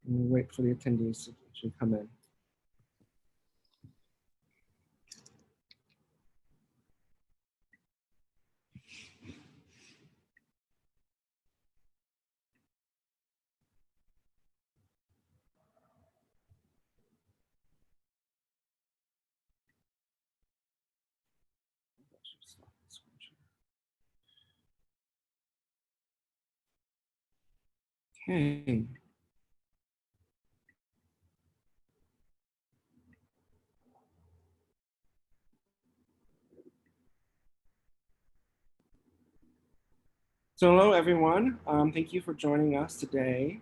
And we'll wait for the attendees to come in. Okay. So hello, everyone. Thank you for joining us today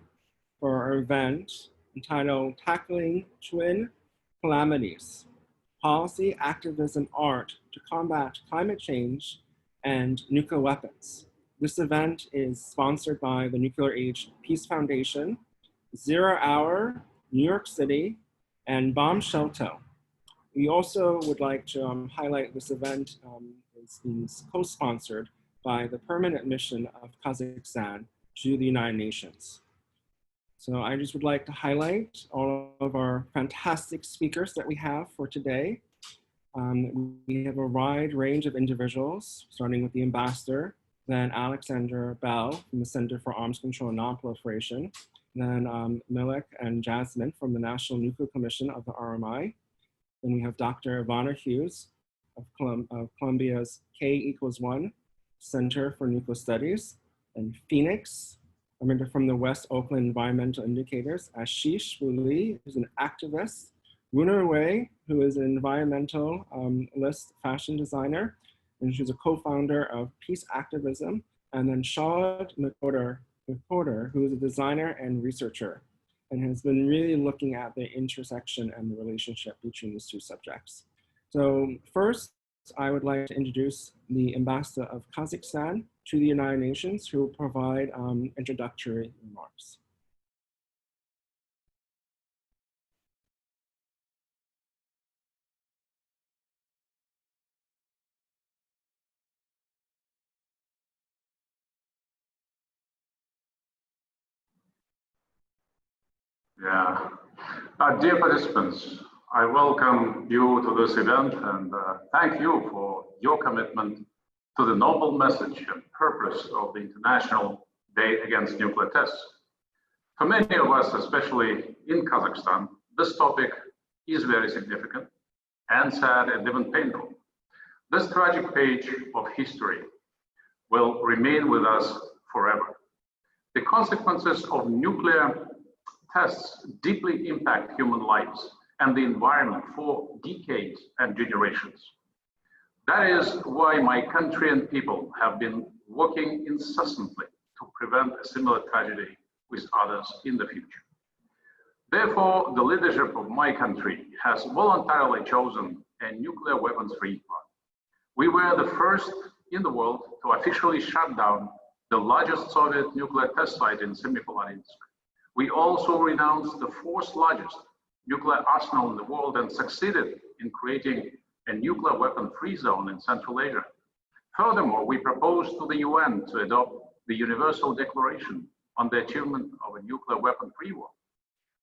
for our event entitled Tackling Twin Calamities, Policy, Activism, Art to Combat Climate Change and Nuclear Weapons. This event is sponsored by the Nuclear Age Peace Foundation, 0 Hour, New York City, and Bomb Shelter. We also would like to highlight this event is co-sponsored by the Permanent Mission of Kazakhstan to the United Nations. So I just would like to highlight all of our fantastic speakers that we have for today. We have a wide range of individuals, starting with the ambassador, then Alexander Bell from the Center for Arms Control and Non-Proliferation, then Milik and Jasmine from the National Nuclear Commission of the RMI. Then we have Dr. Ivana Hughes of Columbia's K=1 Center for Nuclear Studies, and Phoenix, a member from the West Oakland Environmental Indicators, Ashish Wuli, who's an activist, Runa, who is an environmentalist fashion designer, and she's a co-founder of Peace Activism, and then Shawad McWhorter, who is a designer and researcher, and has been really looking at the intersection and the relationship between these two subjects. So first, I would like to introduce the ambassador of Kazakhstan to the United Nations, who will provide introductory remarks. Yeah, dear participants, I welcome you to this event and thank you for your commitment to the noble message and purpose of the International Day Against Nuclear Tests. For many of us, especially in Kazakhstan, this topic is very significant and sad and even painful. This tragic page of history will remain with us forever. The consequences of nuclear tests deeply impact human lives and the environment for decades and generations. That is why my country and people have been working incessantly to prevent a similar tragedy with others in the future. Therefore, the leadership of my country has voluntarily chosen a nuclear weapons-free path. We were the first in the world to officially shut down the largest Soviet nuclear test site in Semipalatinsk. We also renounced the fourth largest nuclear arsenal in the world and succeeded in creating a nuclear weapon-free zone in Central Asia. Furthermore, we proposed to the UN to adopt the Universal Declaration on the Achievement of a Nuclear Weapon-Free World.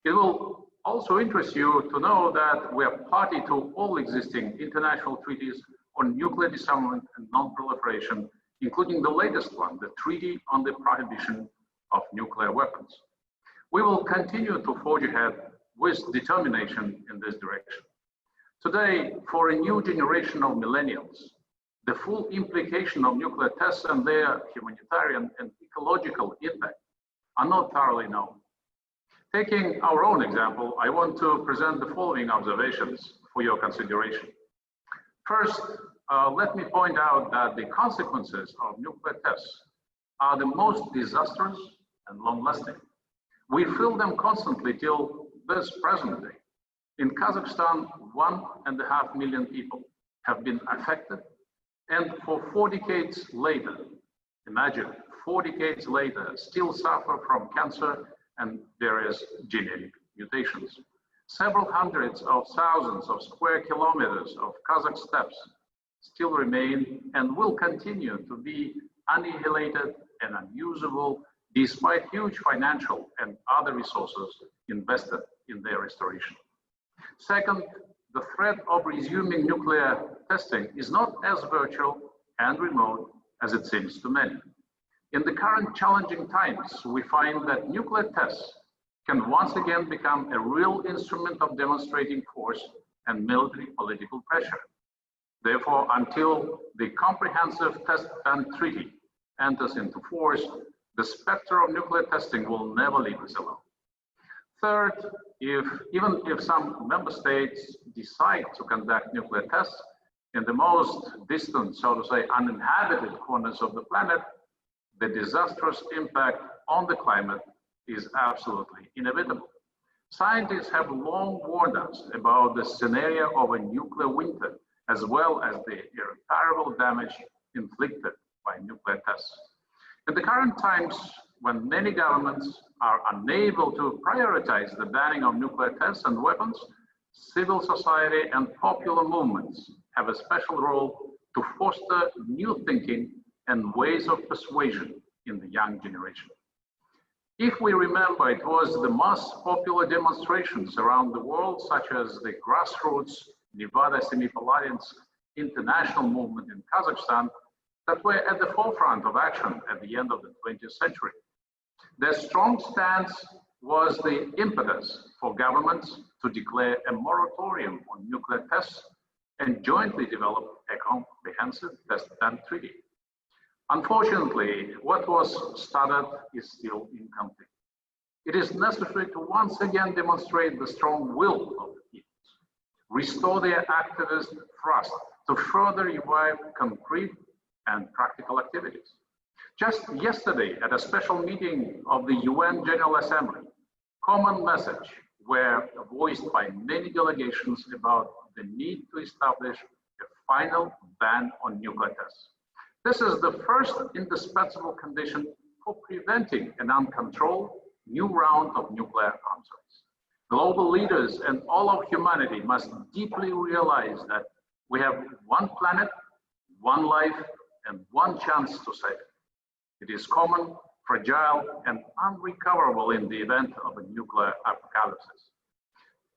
It will also interest you to know that we are party to all existing international treaties on nuclear disarmament and non-proliferation, including the latest one, the Treaty on the Prohibition of Nuclear Weapons. We will continue to forge ahead with determination in this direction. Today, for a new generation of millennials, the full implication of nuclear tests and their humanitarian and ecological impact are not thoroughly known. Taking our own example, I want to present the following observations for your consideration. First, let me point out that the consequences of nuclear tests are the most disastrous and long-lasting. We feel them constantly till this present day. In Kazakhstan, 1.5 million people have been affected, and for 4 decades later, imagine, 4 decades later, still suffer from cancer and various genetic mutations. Several hundreds of thousands of square kilometers of Kazakh steppes still remain and will continue to be annihilated and unusable despite huge financial and other resources invested in their restoration. Second, the threat of resuming nuclear testing is not as virtual and remote as it seems to many. In the current challenging times, we find that nuclear tests can once again become a real instrument of demonstrating force and military political pressure. Therefore, until the Comprehensive Test Ban Treaty enters into force, the specter of nuclear testing will never leave us alone. Third, even if some member states decide to conduct nuclear tests in the most distant, so to say, uninhabited corners of the planet, the disastrous impact on the climate is absolutely inevitable. Scientists have long warned us about the scenario of a nuclear winter, as well as the irreparable damage inflicted by nuclear tests. In the current times, when many governments are unable to prioritize the banning of nuclear tests and weapons, civil society and popular movements have a special role to foster new thinking and ways of persuasion in the young generation. If we remember, it was the mass popular demonstrations around the world, such as the grassroots Nevada Semipalatinsk international movement in Kazakhstan, that were at the forefront of action at the end of the 20th century. Their strong stance was the impetus for governments to declare a moratorium on nuclear tests and jointly develop a comprehensive test ban treaty. Unfortunately, what was started is still incomplete. It is necessary to once again demonstrate the strong will of the peoples, restore their activist thrust to further revive concrete and practical activities. Just yesterday, at a special meeting of the UN General Assembly, common messages were voiced by many delegations about the need to establish a final ban on nuclear tests. This is the first indispensable condition for preventing an uncontrolled new round of nuclear arms race. Global leaders and all of humanity must deeply realize that we have one planet, one life, and one chance to save it. It is common, fragile, and unrecoverable in the event of a nuclear apocalypse.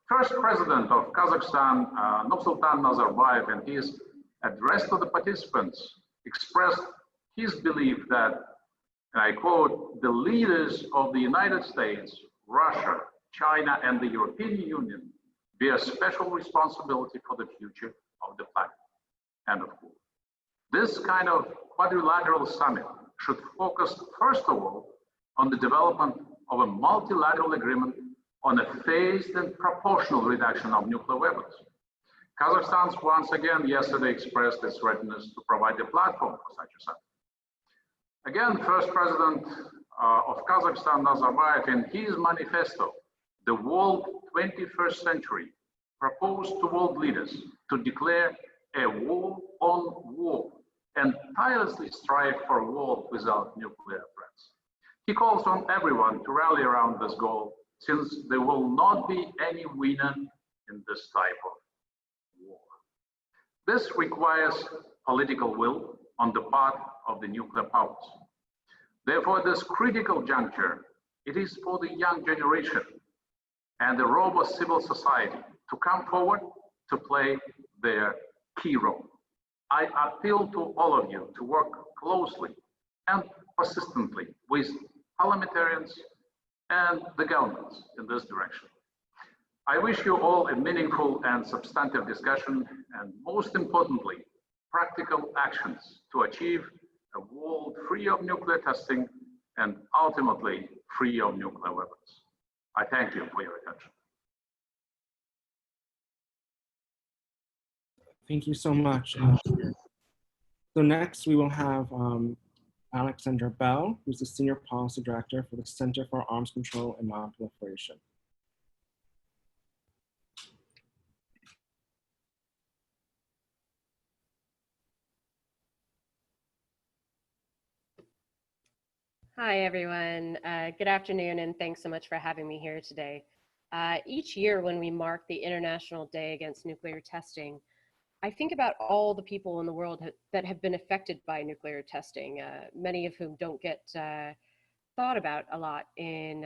First President of Kazakhstan, Nursultan Nazarbayev, in his address to the participants, expressed his belief that, and I quote, the leaders of the United States, Russia, China, and the European Union bear special responsibility for the future of the planet, end of quote. This kind of quadrilateral summit should focus, first of all, on the development of a multilateral agreement on a phased and proportional reduction of nuclear weapons. Kazakhstan once again yesterday expressed its readiness to provide a platform for such a summit. Again, First President of Kazakhstan, Nazarbayev, in his manifesto, The World 21st Century, proposed to world leaders to declare a war on war and tirelessly strive for a world without nuclear threats. He calls on everyone to rally around this goal, since there will not be any winner in this type of war. This requires political will on the part of the nuclear powers. Therefore, at this critical juncture, it is for the young generation and the robust civil society to come forward to play their key role. I appeal to all of you to work closely and persistently with parliamentarians and the governments in this direction. I wish you all a meaningful and substantive discussion, and most importantly, practical actions to achieve a world free of nuclear testing and ultimately free of nuclear weapons. I thank you for your attention. Thank you so much. So next we will have Alexandra Bell, who's the Senior Policy Director for the Center for Arms Control and Non-Proliferation. Hi, everyone. Good afternoon, and thanks so much for having me here today. Each year when we mark the International Day Against Nuclear Testing, I think about all the people in the world that have been affected by nuclear testing, many of whom don't get thought about a lot in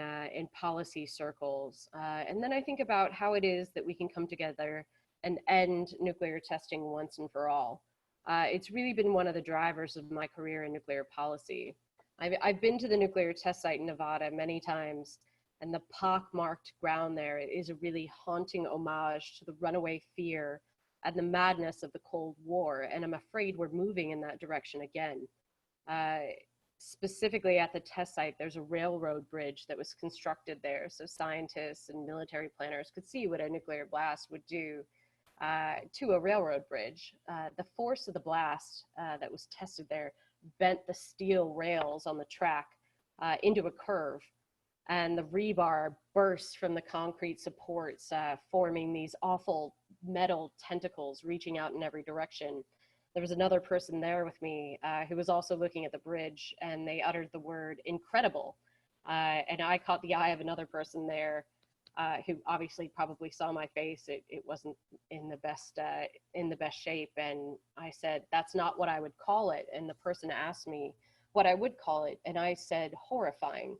policy circles. And then I think about how it is that we can come together and end nuclear testing once and for all. It's really been one of the drivers of my career in nuclear policy. I've been to the nuclear test site in Nevada many times, and the pock-marked ground there is a really haunting homage to the runaway fear and the madness of the Cold War, and I'm afraid we're moving in that direction again. Uh, Specifically at the test site, there's a railroad bridge that was constructed there, so scientists and military planners could see what a nuclear blast would do to a railroad bridge. The force of the blast that was tested there bent the steel rails on the track into a curve, and the rebar burst from the concrete supports, forming these awful metal tentacles reaching out in every direction. There was another person there with me who was also looking at the bridge, and they uttered the word incredible. And I caught the eye of another person there who obviously probably saw my face. It wasn't in the best shape. And I said, that's not what I would call it. And the person asked me what I would call it. And I said, horrifying.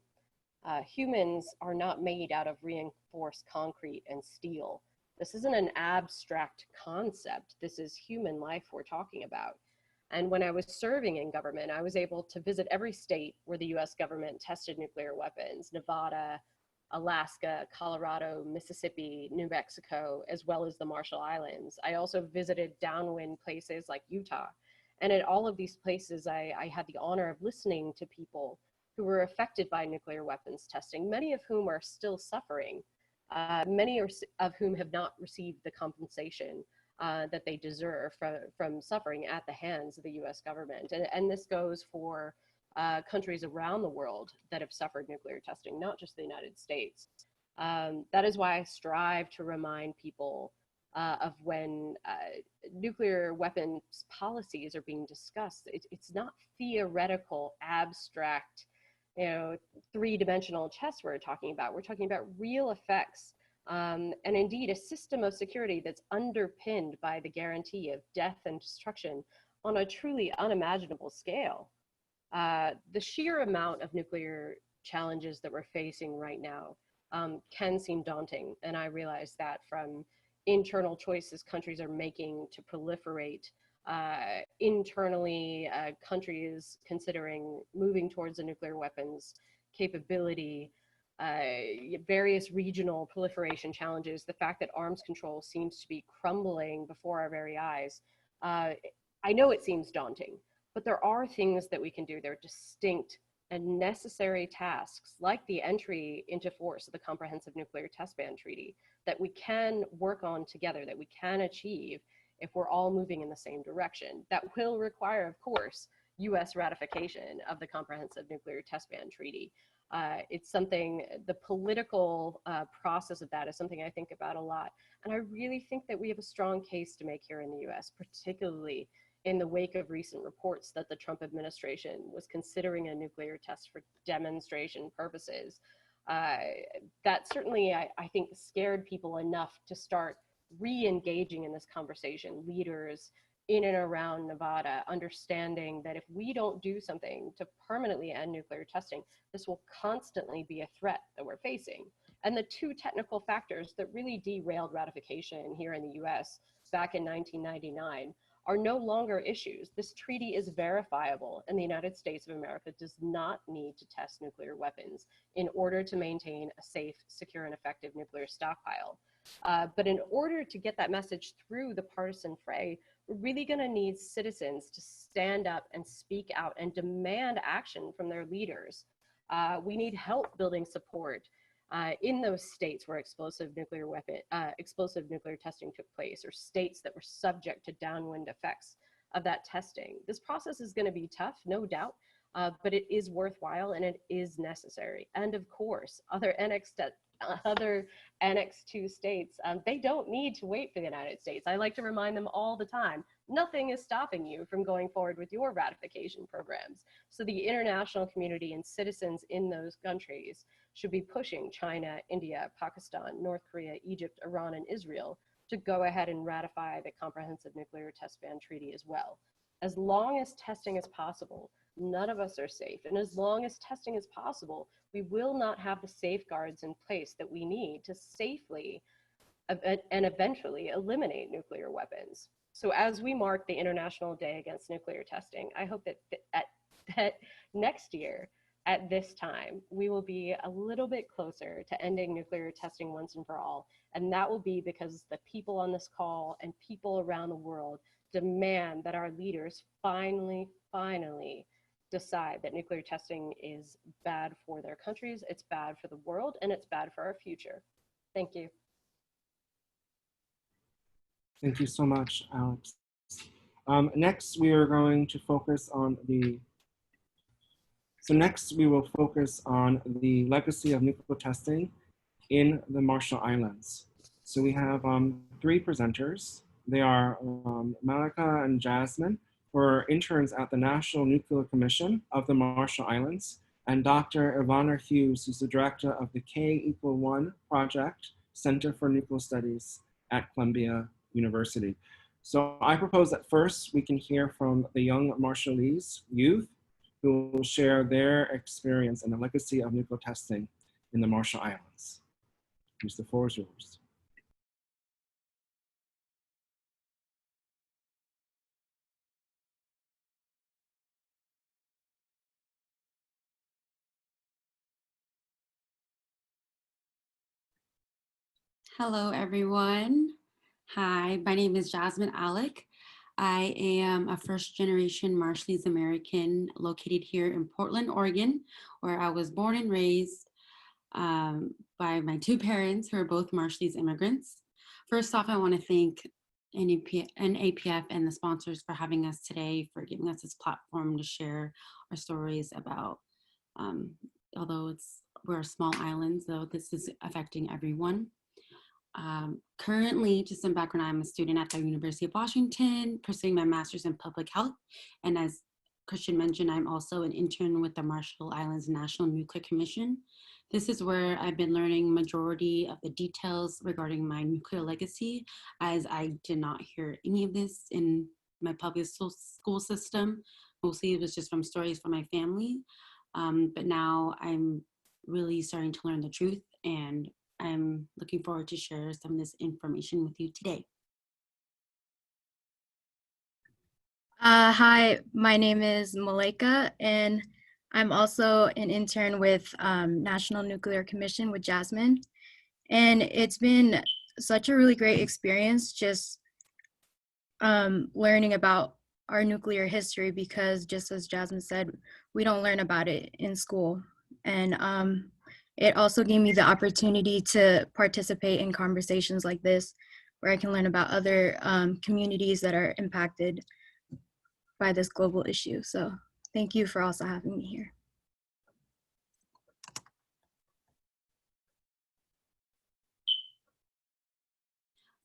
Humans are not made out of reinforced concrete and steel. This isn't an abstract concept. This is human life we're talking about. And when I was serving in government, I was able to visit every state where the US government tested nuclear weapons: Nevada, Alaska, Colorado, Mississippi, New Mexico, as well as the Marshall Islands. I also visited downwind places like Utah. And at all of these places, I had the honor of listening to people who were affected by nuclear weapons testing, many of whom are still suffering, many of whom have not received the compensation that they deserve from suffering at the hands of the US government. And this goes for countries around the world that have suffered nuclear testing, not just the United States. That is why I strive to remind people of when nuclear weapons policies are being discussed. It's not theoretical, abstract, three-dimensional chess we're talking about. We're talking about real effects, and indeed a system of security that's underpinned by the guarantee of death and destruction on a truly unimaginable scale. The sheer amount of nuclear challenges that we're facing right now can seem daunting, and I realize that from internal choices countries are making to proliferate. Internally, countries considering moving towards a nuclear weapons capability, various regional proliferation challenges, the fact that arms control seems to be crumbling before our very eyes. I know it seems daunting, but there are things that we can do. They're distinct and necessary tasks, like the entry into force of the Comprehensive Nuclear Test Ban Treaty, that we can work on together, that we can achieve if we're all moving in the same direction. That will require, of course, US ratification of the Comprehensive Nuclear Test Ban Treaty. It's something, the political process of that is something I think about a lot. And I really think that we have a strong case to make here in the US, particularly in the wake of recent reports that the Trump administration was considering a nuclear test for demonstration purposes. That certainly, I think, scared people enough to start re-engaging in this conversation. Leaders in and around Nevada understanding that if we don't do something to permanently end nuclear testing, this will constantly be a threat that we're facing. And the two technical factors that really derailed ratification here in the US back in 1999 are no longer issues. This treaty is verifiable, and the United States of America does not need to test nuclear weapons in order to maintain a safe, secure, and effective nuclear stockpile. But in order to get that message through the partisan fray, we're really going to need citizens to stand up and speak out and demand action from their leaders. We need help building support in those states where explosive nuclear testing took place, or states that were subject to downwind effects of that testing. This process is going to be tough, no doubt, but it is worthwhile and it is necessary. And of course, other Annex II states, they don't need to wait for the United States. I like to remind them all the time, nothing is stopping you from going forward with your ratification programs. So the international community and citizens in those countries should be pushing China, India, Pakistan, North Korea, Egypt, Iran, and Israel to go ahead and ratify the Comprehensive Nuclear Test Ban Treaty as well. As long as testing is possible, none of us are safe. And as long as testing is possible, we will not have the safeguards in place that we need to safely and eventually eliminate nuclear weapons. So as we mark the International Day Against Nuclear Testing, I hope that next year at this time, we will be a little bit closer to ending nuclear testing once and for all. And that will be because the people on this call and people around the world demand that our leaders finally decide that nuclear testing is bad for their countries, it's bad for the world, and it's bad for our future. Thank you. Thank you so much, Alex. Next, we are going to focus on next we will focus on the legacy of nuclear testing in the Marshall Islands. So we have 3 presenters. They are Malika and Jasmine, who are interns at the National Nuclear Commission of the Marshall Islands, and Dr. Ivana Hughes, who's the director of the K=1 Project Center for Nuclear Studies at Columbia University. So I propose that first we can hear from the young Marshallese youth who will share their experience and the legacy of nuclear testing in the Marshall Islands. The floor is yours. Hello, everyone. Hi, my name is Jasmine Alec. I am a first-generation Marshallese American located here in Portland, Oregon, where I was born and raised by my 2 parents who are both Marshallese immigrants. First off, I want to thank NAPF and the sponsors for having us today, for giving us this platform to share our stories about, although we're a small island, though this is affecting everyone. Currently, just some background, I'm a student at the University of Washington, pursuing my master's in public health. And as Christian mentioned, I'm also an intern with the Marshall Islands National Nuclear Commission. This is where I've been learning majority of the details regarding my nuclear legacy, as I did not hear any of this in my public school system. Mostly it was just from stories from my family. But now I'm really starting to learn the truth, and I'm looking forward to share some of this information with you today. Hi, my name is Malika, and I'm also an intern with National Nuclear Commission with Jasmine. And it's been such a really great experience just learning about our nuclear history, because just as Jasmine said, we don't learn about it in school. And it also gave me the opportunity to participate in conversations like this, where I can learn about other communities that are impacted by this global issue. So thank you for also having me here.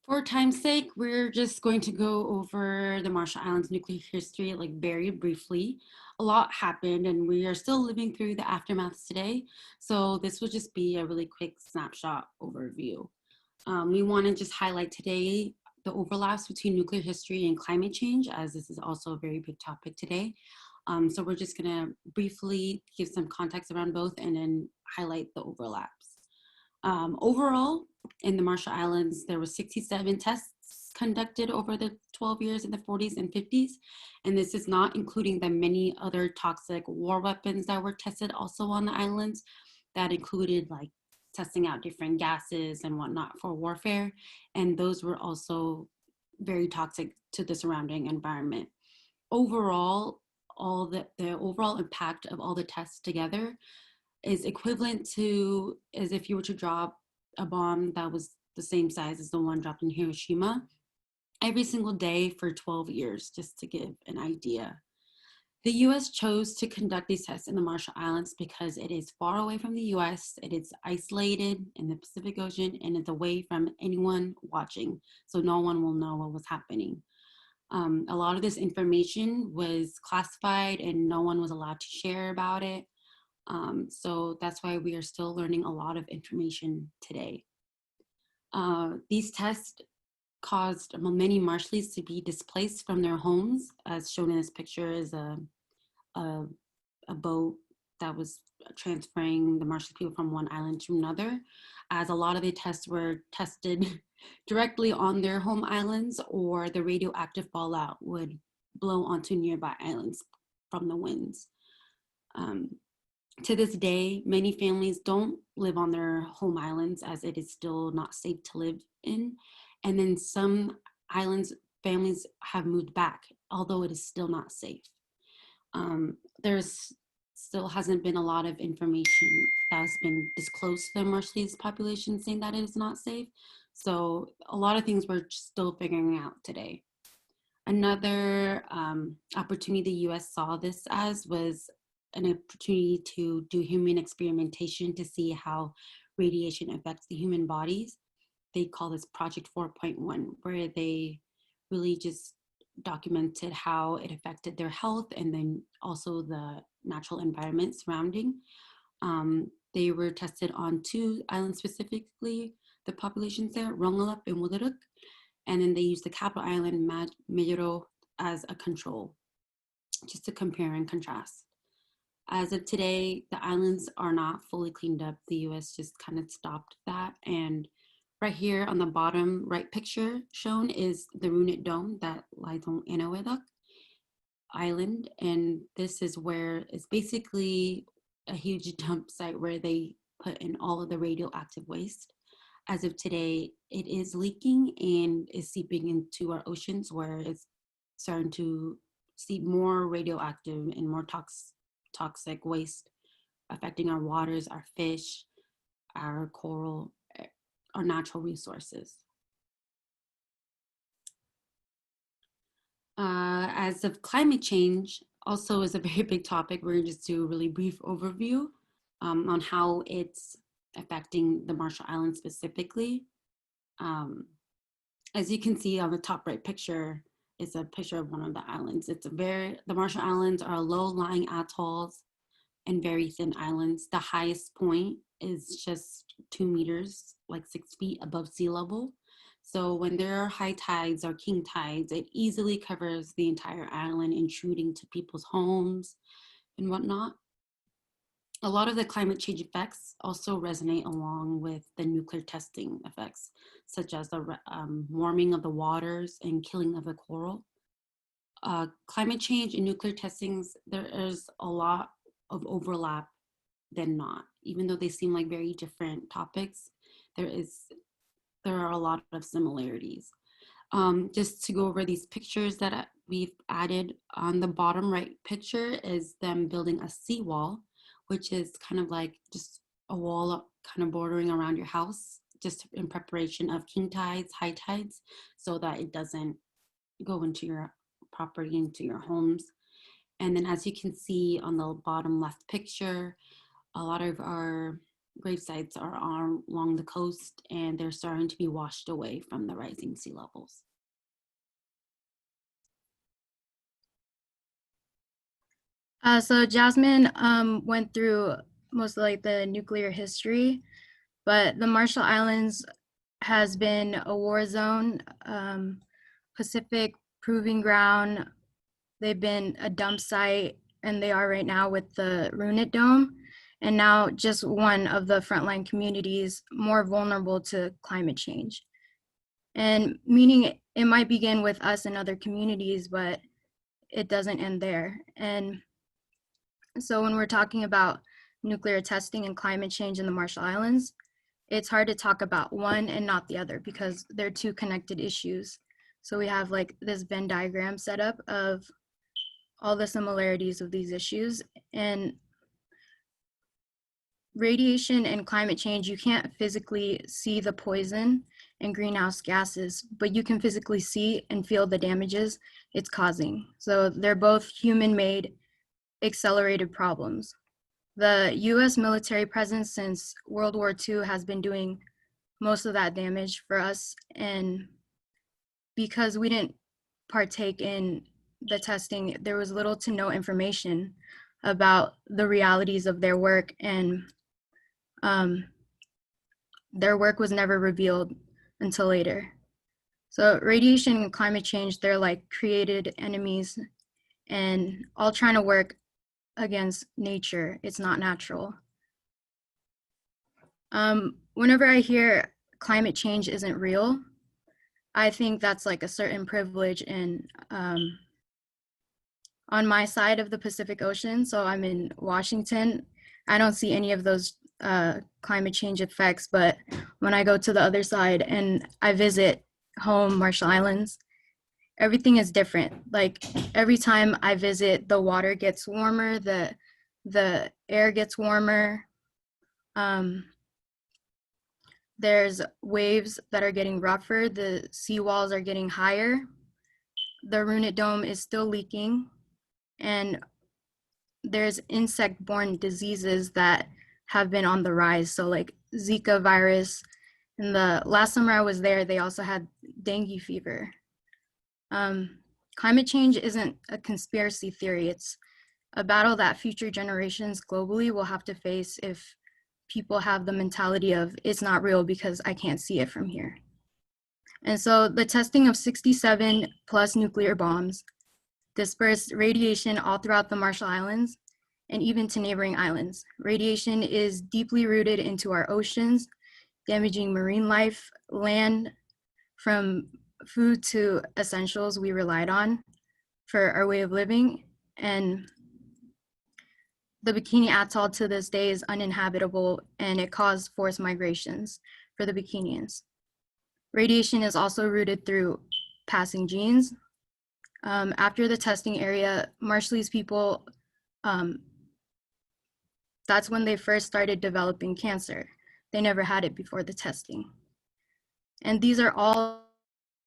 For time's sake, we're just going to go over the Marshall Islands nuclear history like very briefly. A lot happened and we are still living through the aftermaths today. So this will just be a really quick snapshot overview. We want to just highlight today the overlaps between nuclear history and climate change, as this is also a very big topic today. So we're just gonna briefly give some context around both and then highlight the overlaps. Overall, in the Marshall Islands, there were 67 tests conducted over the 12 years in the 40s and 50s. And this is not including the many other toxic war weapons that were tested also on the islands. That included like testing out different gases and whatnot for warfare. And those were also very toxic to the surrounding environment. Overall, the overall impact of all the tests together is equivalent to as if you were to drop a bomb that was the same size as the one dropped in Hiroshima every single day for 12 years, just to give an idea. The US chose to conduct these tests in the Marshall Islands because it is far away from the US, it is isolated in the Pacific Ocean, and it's away from anyone watching, so no one will know what was happening. A lot of this information was classified and no one was allowed to share about it. So that's why we are still learning a lot of information today. These tests caused many Marshallese to be displaced from their homes, as shown in this picture is a a boat that was transferring the Marshall people from one island to another, as a lot of the tests were tested directly on their home islands, or the radioactive fallout would blow onto nearby islands from the winds. To this day, many families don't live on their home islands as it is still not safe to live in. And then some islands, families have moved back, although it is still not safe. There's still hasn't been a lot of information that's been disclosed to the Marshallese population saying that it is not safe. So a lot of things we're still figuring out today. Another opportunity the US saw this as was an opportunity to do human experimentation to see how radiation affects the human bodies. They call this Project 4.1, where they really just documented how it affected their health and then also the natural environment surrounding. They were tested on 2 islands specifically, the populations there, Rongelap and Wuleruk, and then they used the capital island, Majuro, as a control, just to compare and contrast. As of today, the islands are not fully cleaned up. The US just kind of stopped that. And right here on the bottom right picture shown is the Runa Dome that lies on Enowedak Island. And this is where it's basically a huge dump site where they put in all of the radioactive waste. As of today, it is leaking and is seeping into our oceans, where it's starting to seep more radioactive and more toxic waste affecting our waters, our fish, our coral, our natural resources. As of climate change, also is a very big topic. We're going to just do a really brief overview on how it's affecting the Marshall Islands specifically. As you can see on the top right picture, is a picture of one of the islands. The Marshall Islands are low-lying atolls and very thin islands. The highest point is just 2 meters, like 6 feet above sea level. So when there are high tides or king tides, it easily covers the entire island, intruding to people's homes and whatnot. A lot of the climate change effects also resonate along with the nuclear testing effects, such as the warming of the waters and killing of the coral. Climate change and nuclear testings, there is a lot of overlap than not. Even though they seem like very different topics, there are a lot of similarities. Just to go over these pictures that we've added, on the bottom right picture is them building a seawall, which is kind of like just a wall kind of bordering around your house, just in preparation of king tides, high tides, so that it doesn't go into your property, into your homes. And then as you can see on the bottom left picture, a lot of our grave sites are along the coast, and they're starting to be washed away from the rising sea levels. So Jasmine went through most of like the nuclear history, but the Marshall Islands has been a war zone, Pacific proving ground. They've been a dump site, and they are right now with the Runa Dome, and now just one of the frontline communities more vulnerable to climate change. And meaning it might begin with us and other communities, but it doesn't end there. And so when we're talking about nuclear testing and climate change in the Marshall Islands, it's hard to talk about one and not the other because they're 2 connected issues. So we have like this Venn diagram set up of all the similarities of these issues. And radiation and climate change, you can't physically see the poison and greenhouse gases, but you can physically see and feel the damages it's causing. So they're both human-made accelerated problems. The US military presence since World War II has been doing most of that damage for us. And because we didn't partake in the testing, there was little to no information about the realities of their work, and their work was never revealed until later. So radiation and climate change, they're like created enemies, and all trying to work against nature. It's not natural. Whenever I hear climate change isn't real, I think that's like a certain privilege in on my side of the Pacific Ocean. So I'm in Washington. I don't see any of those climate change effects, but when I go to the other side and I visit home, Marshall Islands, everything is different. Like every time I visit, the water gets warmer, the air gets warmer. There's waves that are getting rougher, the seawalls are getting higher. The Runa Dome is still leaking, and there's insect-borne diseases that have been on the rise. So like Zika virus, and the last summer I was there, they also had dengue fever. Climate change isn't a conspiracy theory. It's a battle that future generations globally will have to face if people have the mentality of it's not real because I can't see it from here. And so the testing of 67 plus nuclear bombs dispersed radiation all throughout the Marshall Islands and even to neighboring islands. Radiation is deeply rooted into our oceans, damaging marine life, land, from food to essentials we relied on for our way of living. And the Bikini Atoll to this day is uninhabitable, and it caused forced migrations for the Bikinians. Radiation is also rooted through passing genes. After the testing area, Marshallese people, that's when they first started developing cancer. They never had it before the testing. And these are all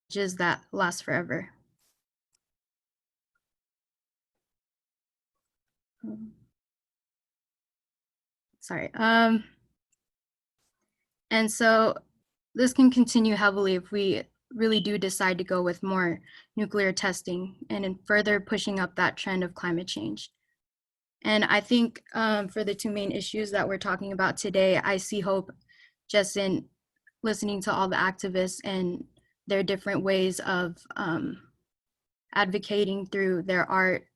just that last forever. Sorry. And so this can continue heavily if we really do decide to go with more nuclear testing and in further pushing up that trend of climate change. And I think for the two main issues that we're talking about today, I see hope just in listening to all the activists and their different ways of advocating through their art,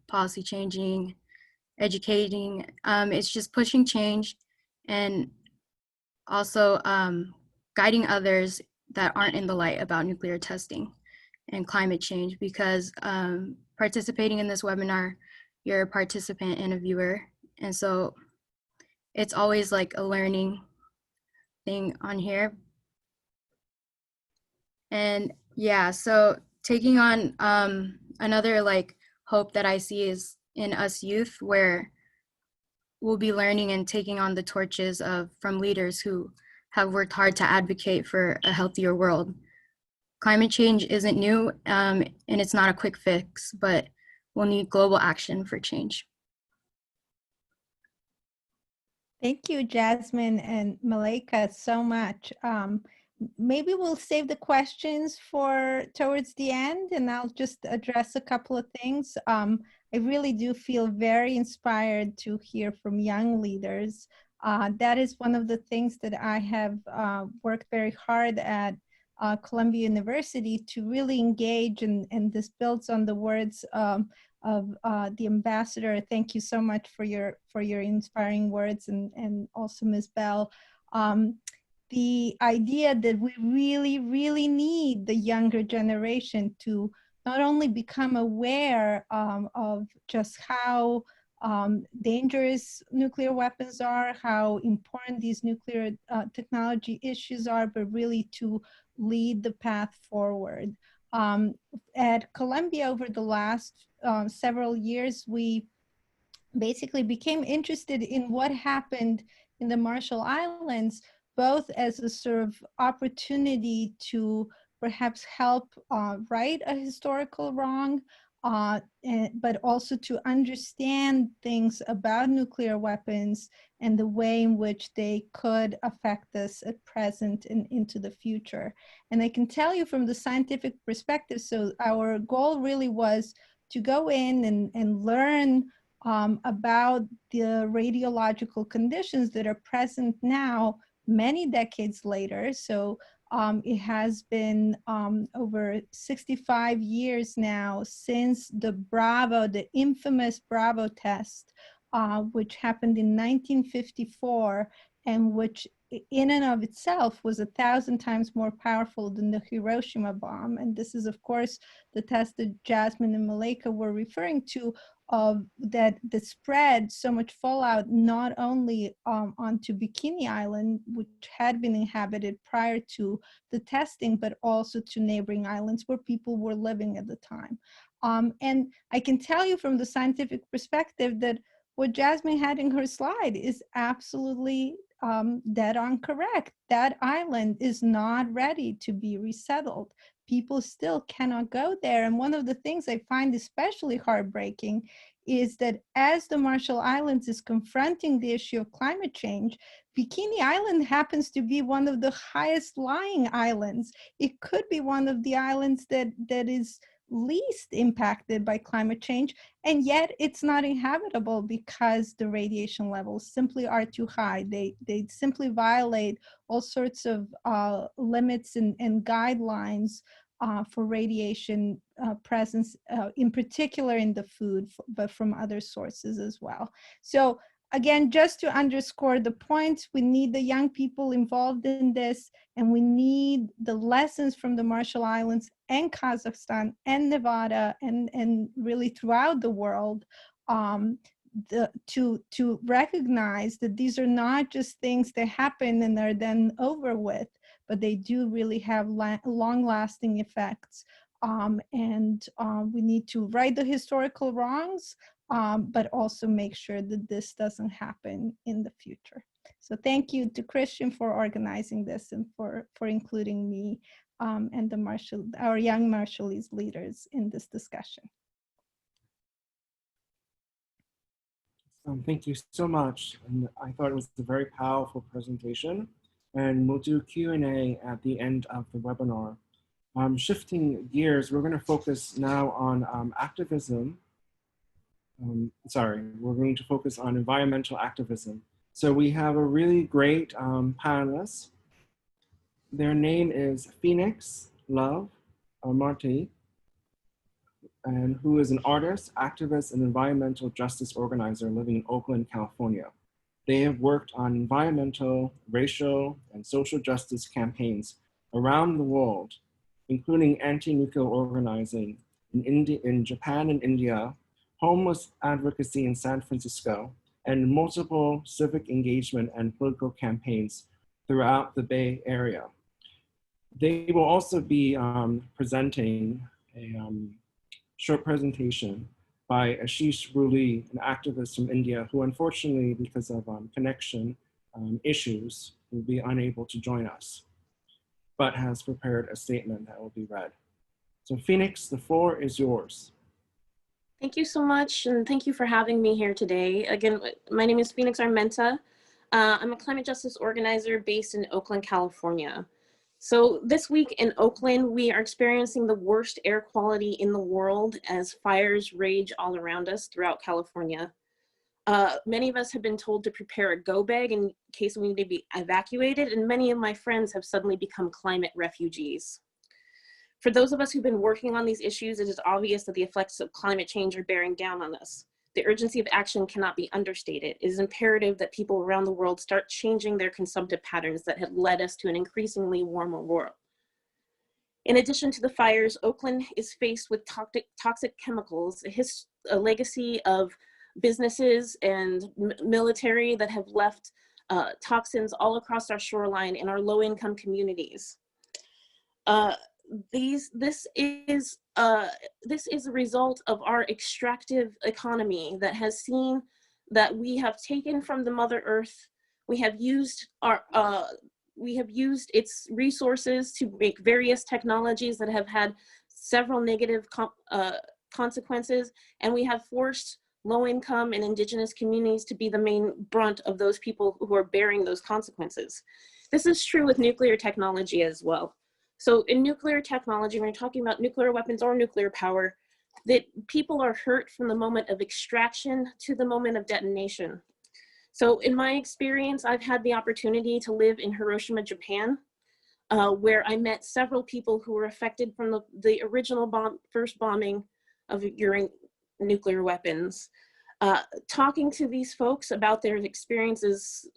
policy changing, educating. It's just pushing change and also guiding others that aren't in the light about nuclear testing and climate change, because participating in this webinar, you're a participant and a viewer. And so it's always like a learning thing on here. And yeah, so taking on another like hope that I see is in us youth, where we'll be learning and taking on the torches from leaders who have worked hard to advocate for a healthier world. Climate change isn't new, and it's not a quick fix, but we'll need global action for change. Thank you, Jasmine and Malika, so much. Maybe we'll save the questions for towards the end, and I'll just address a couple of things. I really do feel very inspired to hear from young leaders. That is one of the things that I have worked very hard at Columbia University to really engage, and this builds on the words of the ambassador. Thank you so much for your inspiring words, and also Ms. Bell. The idea that we really need the younger generation to not only become aware of just how dangerous nuclear weapons are, how important these nuclear technology issues are, but really to lead the path forward. At Columbia, over the last several years, we basically became interested in what happened in the Marshall Islands, both as a sort of opportunity to perhaps help right a historical wrong, but also to understand things about nuclear weapons and the way in which they could affect us at present and into the future. And I can tell you from the scientific perspective, so our goal really was to go in and learn about the radiological conditions that are present now, many decades later. So It has been over 65 years now since the infamous Bravo test, which happened in 1954, and which in and of itself was 1,000 times more powerful than the Hiroshima bomb. And this is, of course, the test that Jasmine and Malika were referring to, that spread so much fallout not only onto Bikini Island, which had been inhabited prior to the testing, but also to neighboring islands where people were living at the time. And I can tell you from the scientific perspective that what Jasmine had in her slide is absolutely dead on correct. That island is not ready to be resettled. People still cannot go there. And one of the things I find especially heartbreaking is that as the Marshall Islands is confronting the issue of climate change, Bikini Island happens to be one of the highest lying islands. It could be one of the islands that is least impacted by climate change, and yet it's not inhabitable because the radiation levels simply are too high. They simply violate all sorts of limits and guidelines for radiation presence, in particular in the food, but from other sources as well. So again, just to underscore the points, we need the young people involved in this, and we need the lessons from the Marshall Islands and Kazakhstan and Nevada and really throughout the world to recognize that these are not just things that happen and are then over with, but they do really have long-lasting effects. We need to right the historical wrongs, but also make sure that this doesn't happen in the future. So thank you to Christian for organizing this and for including me and our young Marshallese leaders in this discussion. Thank you so much. And I thought it was a very powerful presentation. And we'll do Q&A at the end of the webinar. Shifting gears, we're going to focus now on activism. We're going to focus on environmental activism. So we have a really great panelist. Their name is Phoenix Love Marti, and who is an artist, activist, and environmental justice organizer living in Oakland, California. They have worked on environmental, racial, and social justice campaigns around the world, including anti-nuclear organizing in Japan and India, homeless advocacy in San Francisco, and multiple civic engagement and political campaigns throughout the Bay Area. They will also be presenting a short presentation by Ashish Ruli, an activist from India, who unfortunately, because of connection issues, will be unable to join us, but has prepared a statement that will be read. So Phoenix, the floor is yours. Thank you so much, and thank you for having me here today. Again, my name is Phoenix Armenta. I'm a climate justice organizer based in Oakland, California. So this week in Oakland, we are experiencing the worst air quality in the world as fires rage all around us throughout California. Many of us have been told to prepare a go bag in case we need to be evacuated, and many of my friends have suddenly become climate refugees. For those of us who've been working on these issues, it is obvious that the effects of climate change are bearing down on us. The urgency of action cannot be understated. It is imperative that people around the world start changing their consumptive patterns that have led us to an increasingly warmer world. In addition to the fires, Oakland is faced with toxic chemicals, a legacy of businesses and military that have left toxins all across our shoreline in our low-income communities. This is a result of our extractive economy that has seen that we have taken from the Mother Earth. We have used its resources to make various technologies that have had several negative consequences, and we have forced low-income and indigenous communities to be the main brunt of those people who are bearing those consequences. This is true with nuclear technology as well. So in nuclear technology, when you're talking about nuclear weapons or nuclear power, that people are hurt from the moment of extraction to the moment of detonation. So in my experience, I've had the opportunity to live in Hiroshima, Japan. where I met several people who were affected from the original first bombing of nuclear weapons. Talking to these folks about their experiences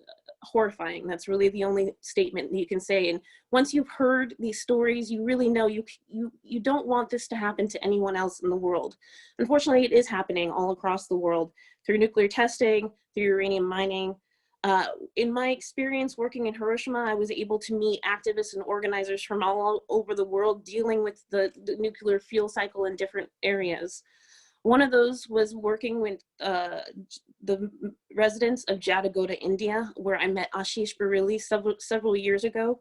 horrifying. That's really the only statement you can say. And once you've heard these stories, you really know you don't want this to happen to anyone else in the world. Unfortunately, it is happening all across the world through nuclear testing, through uranium mining. In my experience working in Hiroshima, I was able to meet activists and organizers from all over the world dealing with the nuclear fuel cycle in different areas. One of those was working with the residents of Jadagota, India, where I met Ashish Bareilly several years ago.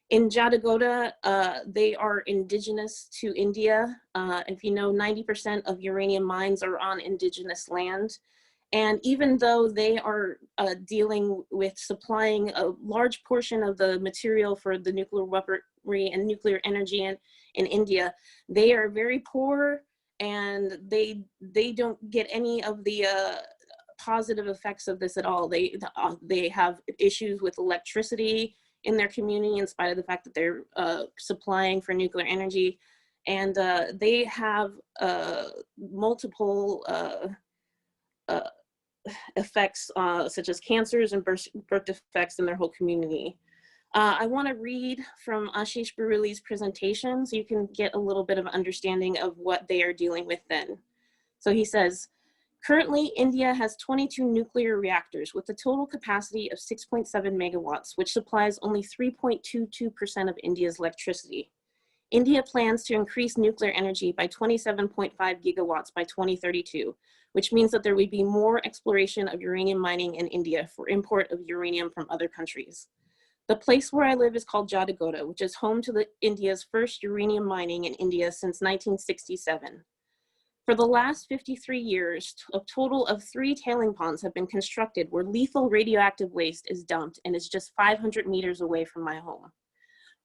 In Jadagota, they are indigenous to India. If you know, 90% of uranium mines are on indigenous land. And even though they are dealing with supplying a large portion of the material for the nuclear weaponry and nuclear energy in India, they are very poor, and they don't get any of the positive effects of this at all. They have issues with electricity in their community in spite of the fact that they're supplying for nuclear energy. And they have multiple effects such as cancers and birth defects in their whole community. I want to read from Ashish Bareilly's presentation so you can get a little bit of understanding of what they are dealing with then. So he says, currently India has 22 nuclear reactors with a total capacity of 6.7 megawatts, which supplies only 3.22% of India's electricity. India plans to increase nuclear energy by 27.5 gigawatts by 2032, which means that there will be more exploration of uranium mining in India for import of uranium from other countries. The place where I live is called Jadagota, which is home to India's first uranium mining in India since 1967. For the last 53 years, a total of 3 tailing ponds have been constructed where lethal radioactive waste is dumped, and is just 500 meters away from my home.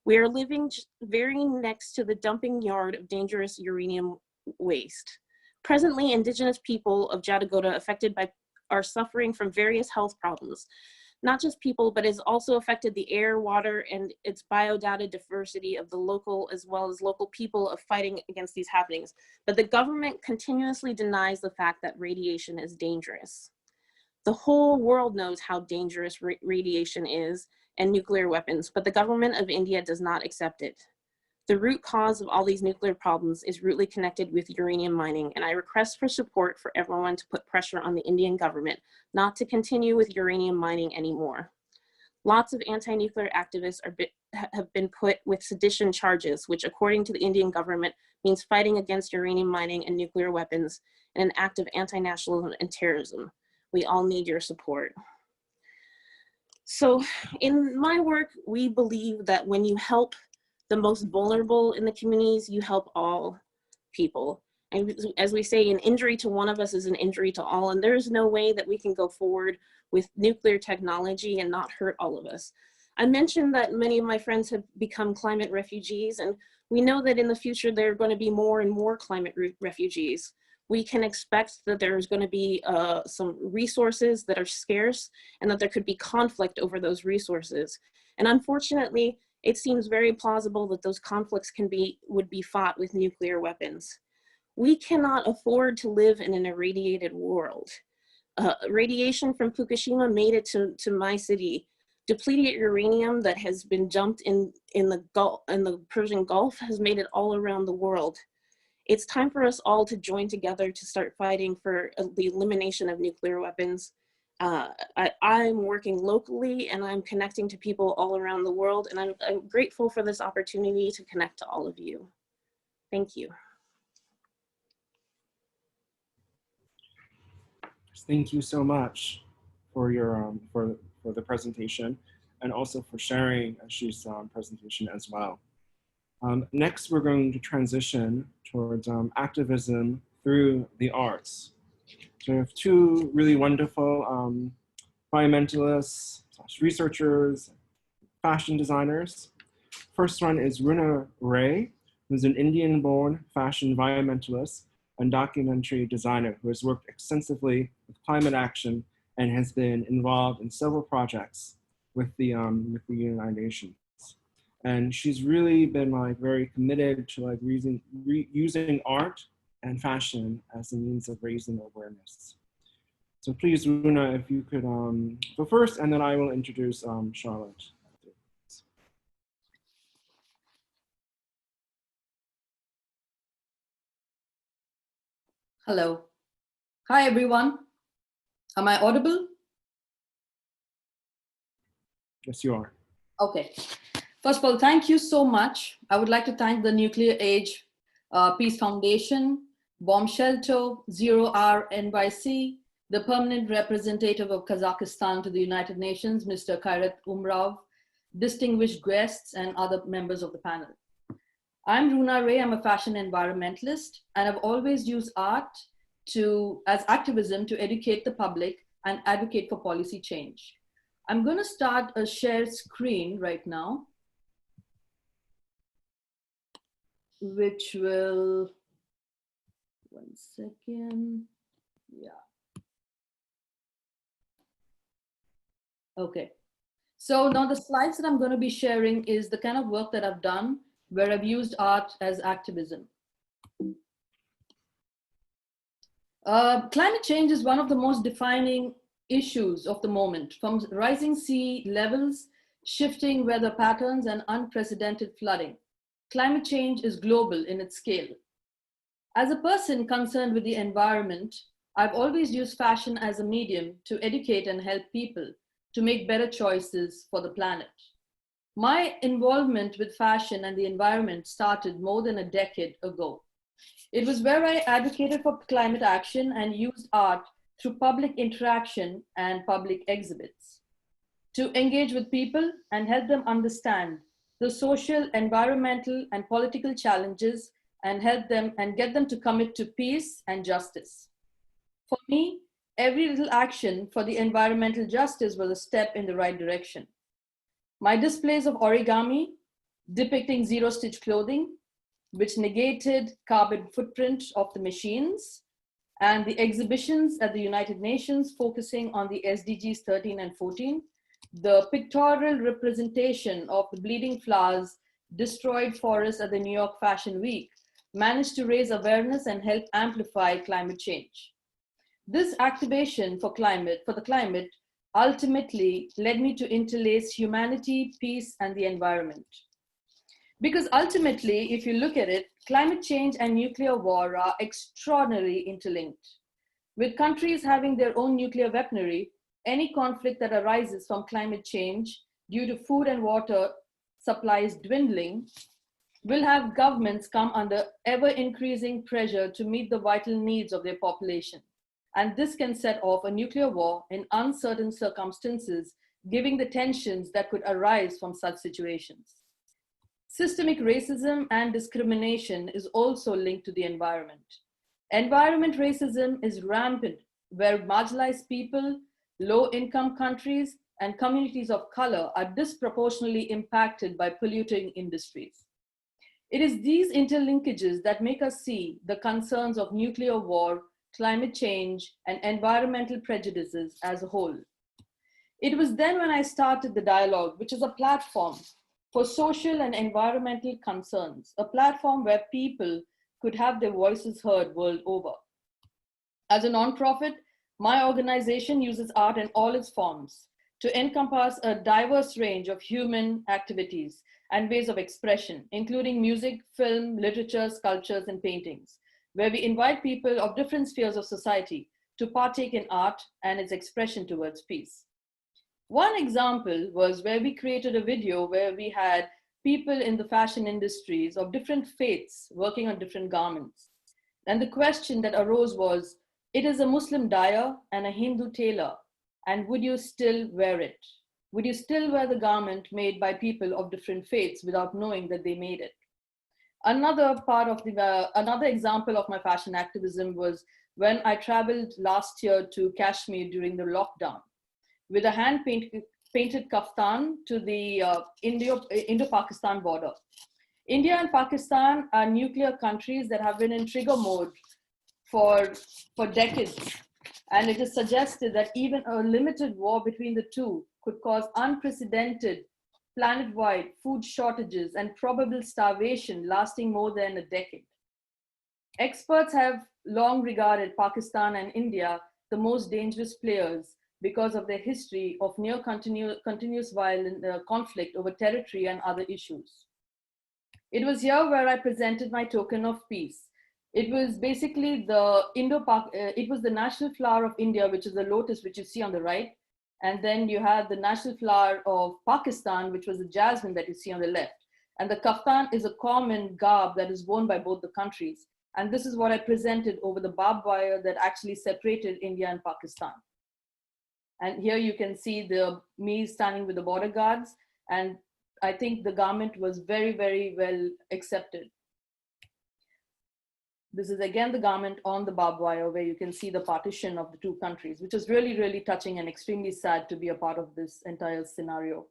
We are living very next to the dumping yard of dangerous uranium waste. Presently, indigenous people of Jadagota are suffering from various health problems. Not just people, but has also affected the air, water, and its biodata diversity of the local, as well as local people of fighting against these happenings. But the government continuously denies the fact that radiation is dangerous. The whole world knows how dangerous radiation is and nuclear weapons, but the government of India does not accept it. The root cause of all these nuclear problems is rootly connected with uranium mining, and I request for support for everyone to put pressure on the Indian government not to continue with uranium mining anymore. Lots of anti-nuclear activists have been put with sedition charges, which according to the Indian government means fighting against uranium mining and nuclear weapons, and an act of anti-nationalism and terrorism. We all need your support. So in my work, we believe that when you help the most vulnerable in the communities, you help all people. And as we say, an injury to one of us is an injury to all, and there's no way that we can go forward with nuclear technology and not hurt all of us. I mentioned that many of my friends have become climate refugees, and we know that in the future there are going to be more and more climate refugees. We can expect that there's going to be some resources that are scarce, and that there could be conflict over those resources. And unfortunately, it seems very plausible that those conflicts would be fought with nuclear weapons. We cannot afford to live in an irradiated world. Radiation from Fukushima made it to my city. Depleted uranium that has been dumped in the Persian Gulf has made it all around the world. It's time for us all to join together to start fighting for the elimination of nuclear weapons. I'm working locally, and I'm connecting to people all around the world, and I'm grateful for this opportunity to connect to all of you. Thank you. Thank you so much for your for the presentation, and also for sharing Ashish's presentation as well. Next, we're going to transition towards activism through the arts. So we have 2 really wonderful environmentalists, researchers, fashion designers. First one is Runa, who's an Indian-born fashion environmentalist and documentary designer who has worked extensively with climate action and has been involved in several projects with the United Nations. And she's really been like very committed to like using art and fashion as a means of raising awareness. So please, Runa, if you could go first, and then I will introduce Charlotte. Hello. Hi, everyone. Am I audible? Yes, you are. Okay. First of all, thank you so much. I would like to thank the Nuclear Age Peace Foundation, Bomb Shelter, Zero Hour NYC, the permanent representative of Kazakhstan to the United Nations, Mr. Kairat Umrov, distinguished guests, and other members of the panel. I'm Runa Ray. I'm a fashion environmentalist, and I've always used art as activism to educate the public and advocate for policy change. I'm going to start a share screen right now, which will, one second, yeah. Okay, so now the slides that I'm going to be sharing is the kind of work that I've done where I've used art as activism. Climate change is one of the most defining issues of the moment, from rising sea levels, shifting weather patterns, and unprecedented flooding. Climate change is global in its scale. As a person concerned with the environment, I've always used fashion as a medium to educate and help people to make better choices for the planet. My involvement with fashion and the environment started more than a decade ago. It was where I advocated for climate action and used art through public interaction and public exhibits to engage with people and help them understand the social, environmental, and political challenges and help them and get them to commit to peace and justice. For me, every little action for the environmental justice was a step in the right direction. My displays of origami depicting zero-stitch clothing, which negated carbon footprint of the machines, and the exhibitions at the United Nations focusing on the SDGs 13 and 14, the pictorial representation of the bleeding flowers, destroyed forests at the New York Fashion Week managed to raise awareness and help amplify climate change. This activation for the climate ultimately led me to interlace humanity, peace, and the environment. Because ultimately, if you look at it, climate change and nuclear war are extraordinarily interlinked. With countries having their own nuclear weaponry, any conflict that arises from climate change due to food and water supplies dwindling will have governments come under ever-increasing pressure to meet the vital needs of their population. And this can set off a nuclear war in uncertain circumstances, giving the tensions that could arise from such situations. Systemic racism and discrimination is also linked to the environment. Environment racism is rampant, where marginalized people, low-income countries, and communities of color are disproportionately impacted by polluting industries. It is these interlinkages that make us see the concerns of nuclear war, climate change, and environmental prejudices as a whole. It was then when I started the dialogue, which is a platform for social and environmental concerns, a platform where people could have their voices heard world over. As a nonprofit, my organization uses art in all its forms to encompass a diverse range of human activities and ways of expression, including music, film, literature, sculptures, and paintings, where we invite people of different spheres of society to partake in art and its expression towards peace. One example was where we created a video where we had people in the fashion industries of different faiths working on different garments. And the question that arose was, it is a Muslim dyer and a Hindu tailor, and would you still wear it? Would you still wear the garment made by people of different faiths without knowing that they made it? Another example of my fashion activism was when I traveled last year to Kashmir during the lockdown with a hand-painted kaftan to the Indo-Pakistan border. India and Pakistan are nuclear countries that have been in trigger mode for decades. And it is suggested that even a limited war between the two could cause unprecedented planet-wide food shortages, and probable starvation lasting more than a decade. Experts have long regarded Pakistan and India the most dangerous players because of their history of near continuous violent conflict over territory and other issues. It was here where I presented my token of peace. It was basically it was the national flower of India, which is the lotus, which you see on the right. And then you had the national flower of Pakistan, which was the jasmine that you see on the left. And the kaftan is a common garb that is worn by both the countries. And this is what I presented over the barbed wire that actually separated India and Pakistan. And here you can see me standing with the border guards. And I think the garment was very, very well accepted. This is again the garment on the barbed wire where you can see the partition of the two countries, which is really, really touching and extremely sad to be a part of this entire scenario.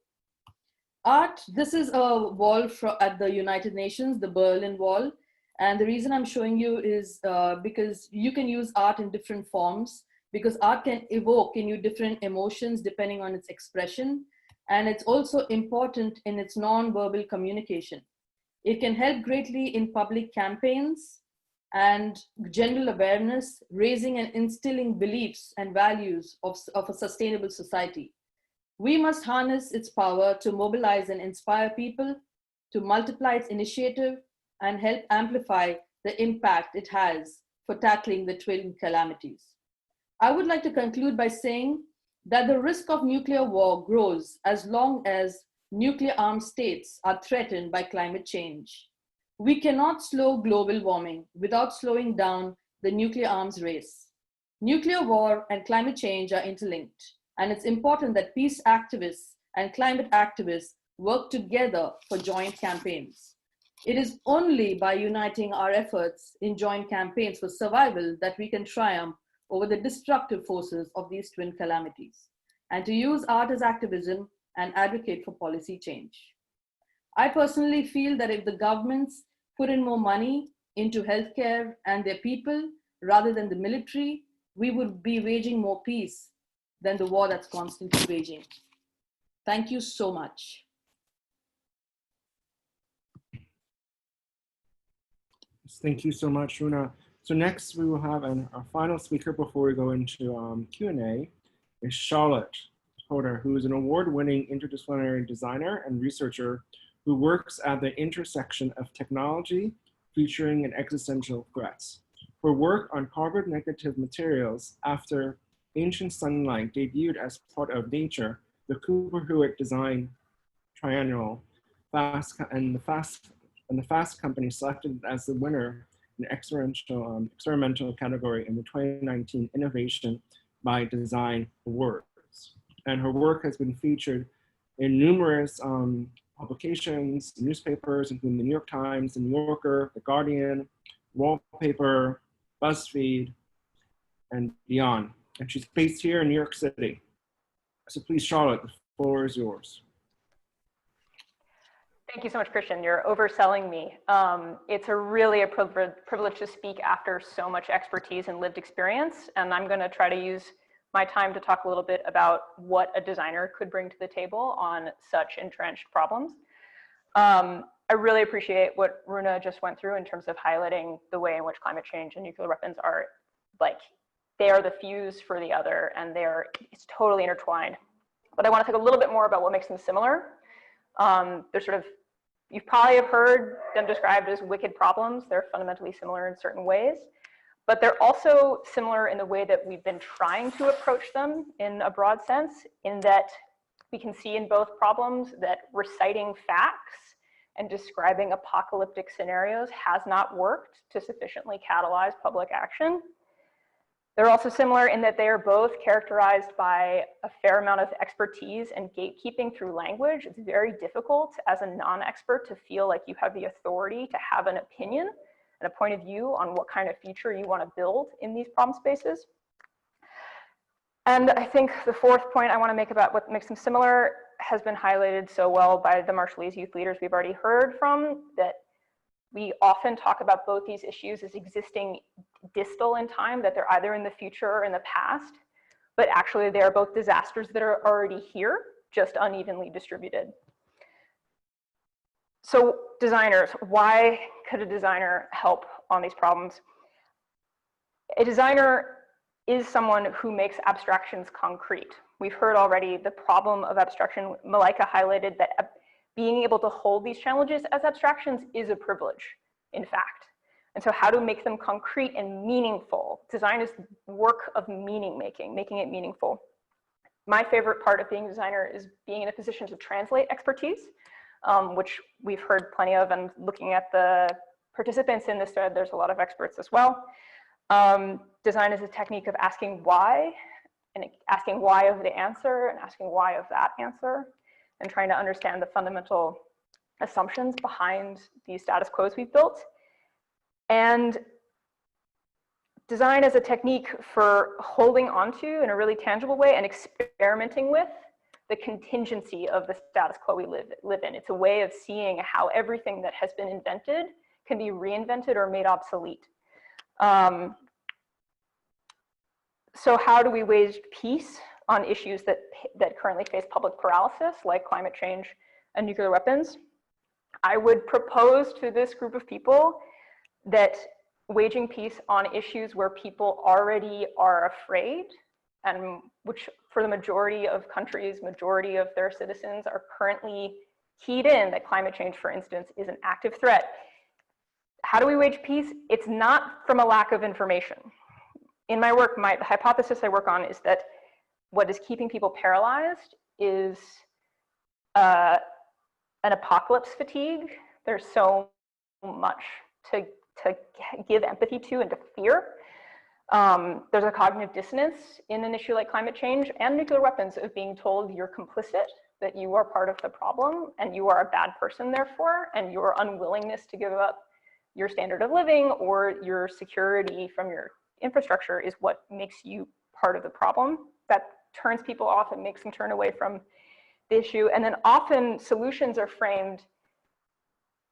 Art, this is a wall at the United Nations, the Berlin Wall. And the reason I'm showing you is because you can use art in different forms, because art can evoke in you different emotions depending on its expression. And it's also important in its non-verbal communication. It can help greatly in public campaigns and general awareness, raising and instilling beliefs and values of a sustainable society. We must harness its power to mobilize and inspire people, to multiply its initiative, and help amplify the impact it has for tackling the twin calamities. I would like to conclude by saying that the risk of nuclear war grows as long as nuclear armed states are threatened by climate change. We cannot slow global warming without slowing down the nuclear arms race. Nuclear war and climate change are interlinked, and it's important that peace activists and climate activists work together for joint campaigns. It is only by uniting our efforts in joint campaigns for survival that we can triumph over the destructive forces of these twin calamities, and to use art as activism and advocate for policy change. I personally feel that if the governments put in more money into healthcare and their people rather than the military, we would be waging more peace than the war that's constantly raging. Thank you so much. Thank you so much, Runa. So next we will have our final speaker before we go into Q&A is Charlotte Hoder, who is an award-winning interdisciplinary designer and researcher who works at the intersection of technology, featuring and existential threats. Her work on carbon negative materials after Ancient Sunlight debuted as part of Nature, the Cooper-Hewitt Design Triennial, and the Fast Company selected as the winner in the experimental category in the 2019 Innovation by Design Awards. And her work has been featured in numerous publications, newspapers, including the New York Times, the New Yorker, the Guardian, Wallpaper, BuzzFeed, and beyond. And she's based here in New York City. So please, Charlotte, the floor is yours. Thank you so much, Christian. You're overselling me. It's really a privilege to speak after so much expertise and lived experience. And I'm going to try to use my time to talk a little bit about what a designer could bring to the table on such entrenched problems. I really appreciate what Runa just went through in terms of highlighting the way in which climate change and nuclear weapons are they are the fuse for the other, and it's totally intertwined. But I want to talk a little bit more about what makes them similar. You probably have heard them described as wicked problems. They're fundamentally similar in certain ways, but they're also similar in the way that we've been trying to approach them in a broad sense, in that we can see in both problems that reciting facts and describing apocalyptic scenarios has not worked to sufficiently catalyze public action. They're also similar in that they are both characterized by a fair amount of expertise and gatekeeping through language. It's very difficult as a non-expert to feel like you have the authority to have an opinion and a point of view on what kind of future you want to build in these problem spaces. And I think the fourth point I want to make about what makes them similar has been highlighted so well by the Marshallese youth leaders we've already heard from, that we often talk about both these issues as existing distal in time, that they're either in the future or in the past, but actually they are both disasters that are already here, just unevenly distributed. So designers, why could a designer help on these problems? A designer is someone who makes abstractions concrete. We've heard already the problem of abstraction. Malaika highlighted that being able to hold these challenges as abstractions is a privilege, in fact. And so how to make them concrete and meaningful? Design is work of meaning making it meaningful. My favorite part of being a designer is being in a position to translate expertise, which we've heard plenty of, and looking at the participants in this thread, there's a lot of experts as well. Design is a technique of asking why, and asking why of the answer, and asking why of that answer, and trying to understand the fundamental assumptions behind these status quos we've built. And design as a technique for holding onto in a really tangible way and experimenting with the contingency of the status quo we live in. It's a way of seeing how everything that has been invented can be reinvented or made obsolete. So how do we wage peace on issues that currently face public paralysis, like climate change and nuclear weapons? I would propose to this group of people that waging peace on issues where people already are afraid, and which for the majority of countries, majority of their citizens are currently keyed in that climate change, for instance, is an active threat. How do we wage peace? It's not from a lack of information. In my work, the hypothesis I work on is that what is keeping people paralyzed is an apocalypse fatigue. There's so much to give empathy to and to fear. There's a cognitive dissonance in an issue like climate change and nuclear weapons of being told you're complicit, that you are part of the problem and you are a bad person therefore, and your unwillingness to give up your standard of living or your security from your infrastructure is what makes you part of the problem. That turns people off and makes them turn away from the issue. And then often solutions are framed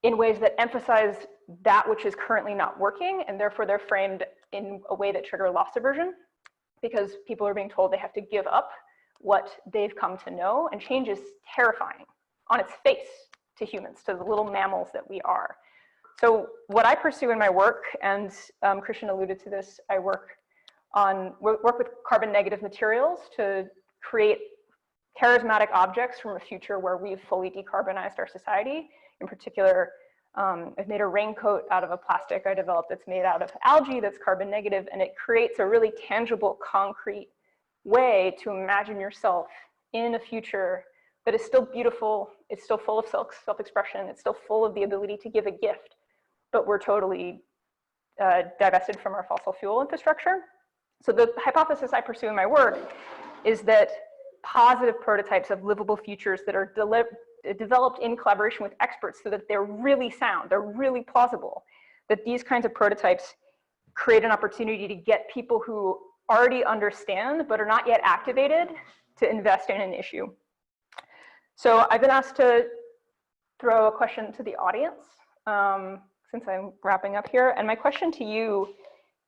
in ways that emphasize that which is currently not working, and therefore they're framed in a way that trigger loss aversion, because people are being told they have to give up what they've come to know, and change is terrifying on its face to humans, to the little mammals that we are. So what I pursue in my work, and Christian alluded to this, I work with carbon negative materials to create charismatic objects from a future where we've fully decarbonized our society. In particular, I've made a raincoat out of a plastic I developed that's made out of algae that's carbon negative, and it creates a really tangible, concrete way to imagine yourself in a future that is still beautiful, it's still full of self-expression, it's still full of the ability to give a gift, but we're totally divested from our fossil fuel infrastructure. So the hypothesis I pursue in my work is that positive prototypes of livable futures that are developed in collaboration with experts so that they're really sound, they're really plausible, that these kinds of prototypes create an opportunity to get people who already understand but are not yet activated to invest in an issue. So I've been asked to throw a question to the audience since I'm wrapping up here. And my question to you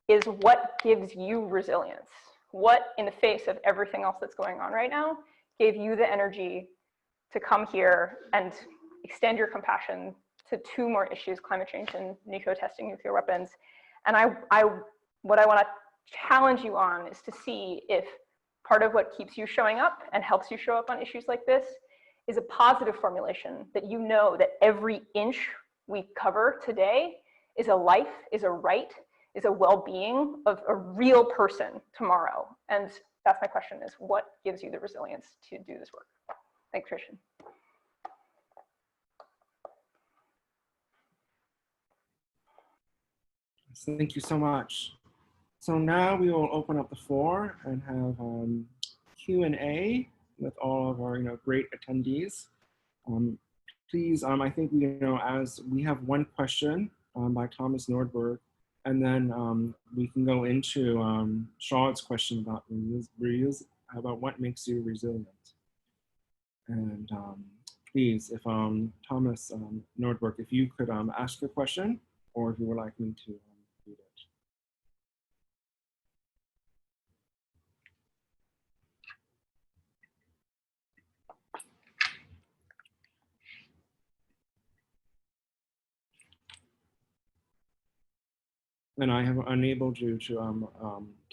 is, what gives you resilience? What, in the face of everything else that's going on right now, gave you the energy to come here and extend your compassion to two more issues, climate change and nuclear testing, nuclear weapons? And what I want to challenge you on is to see if part of what keeps you showing up and helps you show up on issues like this is a positive formulation, that you know that every inch we cover today is a life, is a right, is a well-being of a real person tomorrow. And that's my question, is what gives you the resilience to do this work? Thanks, Christian. Thank you so much. So now we will open up the floor and have Q&A with all of our great attendees. Please, I think as we have one question by Thomas Nordberg, and then we can go into Charlotte's question about what makes you resilient. And please, if Thomas Nordberg, if you could ask your question, or if you would like me to read it. and I have enabled you to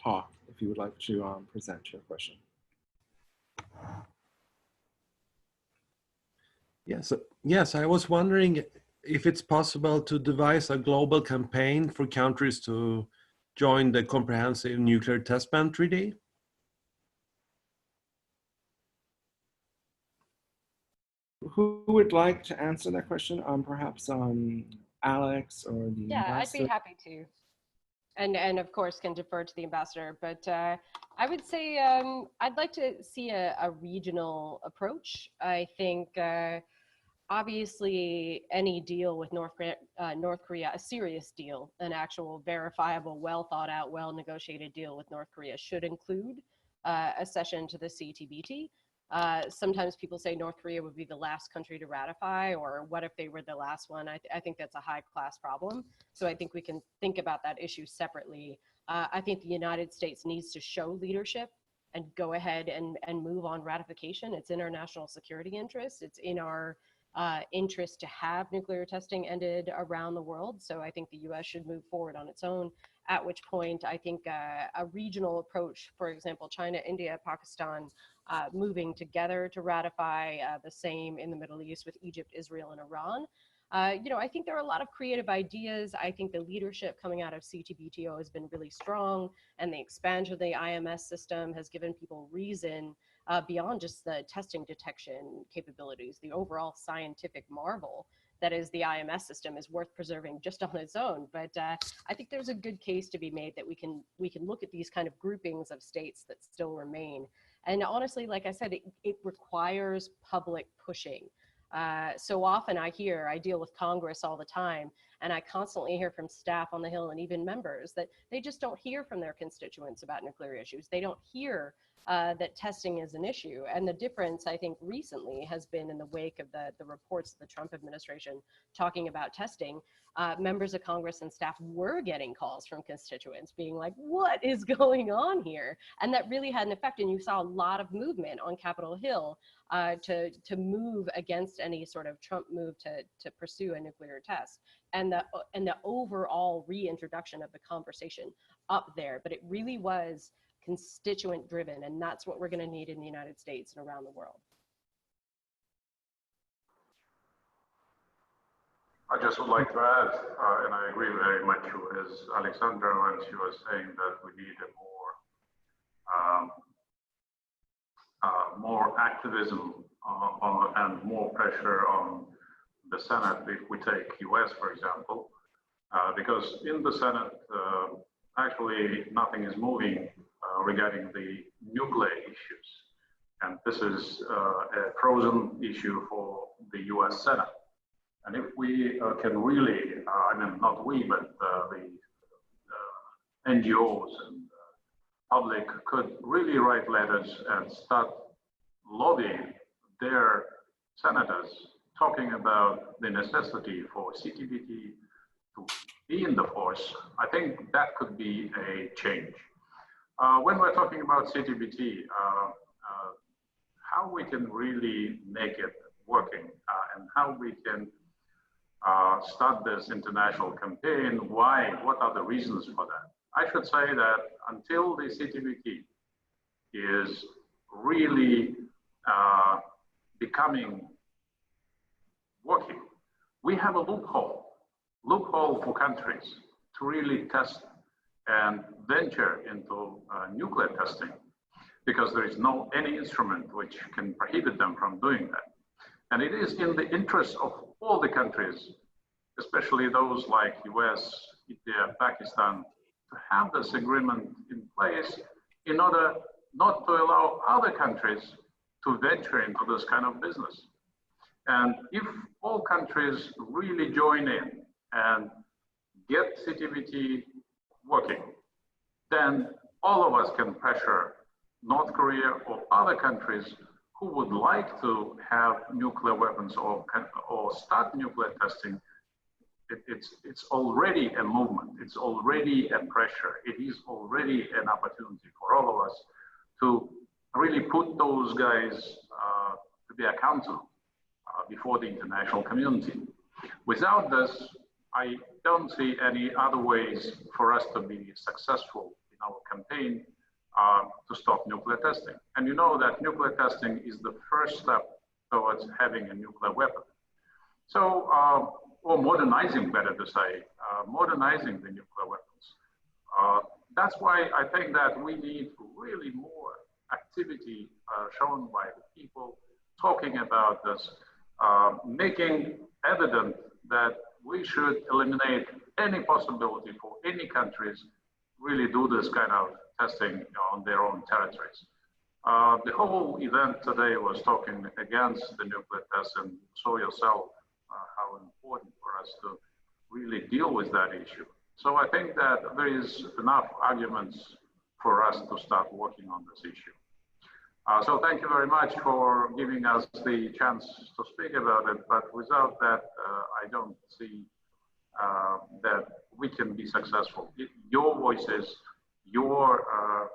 talk if you would like to present your question. Yes, I was wondering if it's possible to devise a global campaign for countries to join the Comprehensive Nuclear Test Ban Treaty. Who would like to answer that question? Perhaps Alex or the Yeah, ambassador? I'd be happy to. And of course can defer to the ambassador, but I would say I'd like to see a regional approach. I think obviously any deal with North Korea, a serious deal, an actual verifiable, well thought out, well negotiated deal with North Korea should include a cession to the CTBT. Sometimes people say North Korea would be the last country to ratify, or what if they were the last one? I think that's a high class problem. So I think we can think about that issue separately. I think the United States needs to show leadership and go ahead and move on ratification. It's in our national security interest. It's in our interest to have nuclear testing ended around the world. So I think the US should move forward on its own, at which point I think a regional approach, for example, China, India, Pakistan, moving together to ratify the same in the Middle East with Egypt, Israel, and Iran. You know, I think there are a lot of creative ideas. I think the leadership coming out of CTBTO has been really strong, and the expansion of the IMS system has given people reason beyond just the testing detection capabilities. The overall scientific marvel that is the IMS system is worth preserving just on its own. But I think there's a good case to be made that we can look at these kind of groupings of states that still remain. And honestly, like I said, it requires public pushing. So often I deal with Congress all the time, and I constantly hear from staff on the Hill and even members that they just don't hear from their constituents about nuclear issues. They don't hear that testing is an issue. And the difference, I think, recently has been in the wake of the reports of the Trump administration talking about testing. Members of Congress and staff were getting calls from constituents being like, what is going on here? And that really had an effect. And you saw a lot of movement on Capitol Hill to move against any sort of Trump move to pursue a nuclear test. And the overall reintroduction of the conversation up there. But it really was constituent driven, and that's what we're going to need in the United States and around the world. I just would like to add, and I agree very much with Alexandra when she was saying that we need a more activism and more pressure on the Senate if we take US, for example, because in the Senate, actually nothing is moving regarding the nuclear issues. And this is a frozen issue for the US Senate. And if we can really, I mean, not we, but the NGOs and public could really write letters and start lobbying their senators, talking about the necessity for CTBT to be in the force, I think that could be a change. When we're talking about CTBT, how we can really make it working and how we can start this international campaign, why, what are the reasons for that? I should say that until the CTBT is really becoming working, we have a loophole for countries to really test and venture into nuclear testing, because there is no any instrument which can prohibit them from doing that. And it is in the interest of all the countries, especially those like US, India, Pakistan, to have this agreement in place in order not to allow other countries to venture into this kind of business. And if all countries really join in and get CTBT working, then all of us can pressure North Korea or other countries who would like to have nuclear weapons or start nuclear testing. It's already a movement. It's already a pressure. It is already an opportunity for all of us to really put those guys to be accountable before the international community. Without this, I don't see any other ways for us to be successful in our campaign to stop nuclear testing. And you know that nuclear testing is the first step towards having a nuclear weapon. So, or modernizing, better to say, modernizing the nuclear weapons. That's why I think that we need really more activity shown by the people talking about this, making evident that we should eliminate any possibility for any countries really do this kind of testing on their own territories. The whole event today was talking against the nuclear test, and saw yourself how important for us to really deal with that issue. So I think that there is enough arguments for us to start working on this issue. So thank you very much for giving us the chance to speak about it, but without that, I don't see that we can be successful. Your voices, your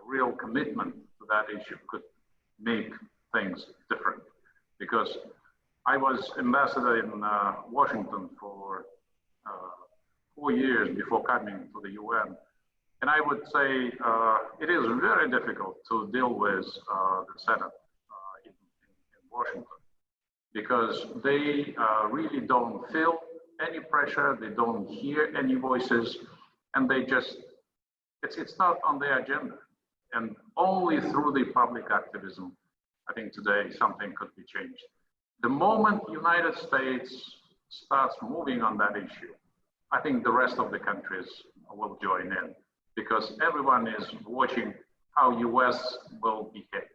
real commitment to that issue could make things different. Because I was ambassador in Washington for 4 years before coming to the UN. And I would say it is very difficult to deal with the Senate in Washington, because they really don't feel any pressure, they don't hear any voices, and they just, it's not on their agenda. And only through the public activism, I think today something could be changed. The moment United States starts moving on that issue, I think the rest of the countries will join in, because everyone is watching how US will behave.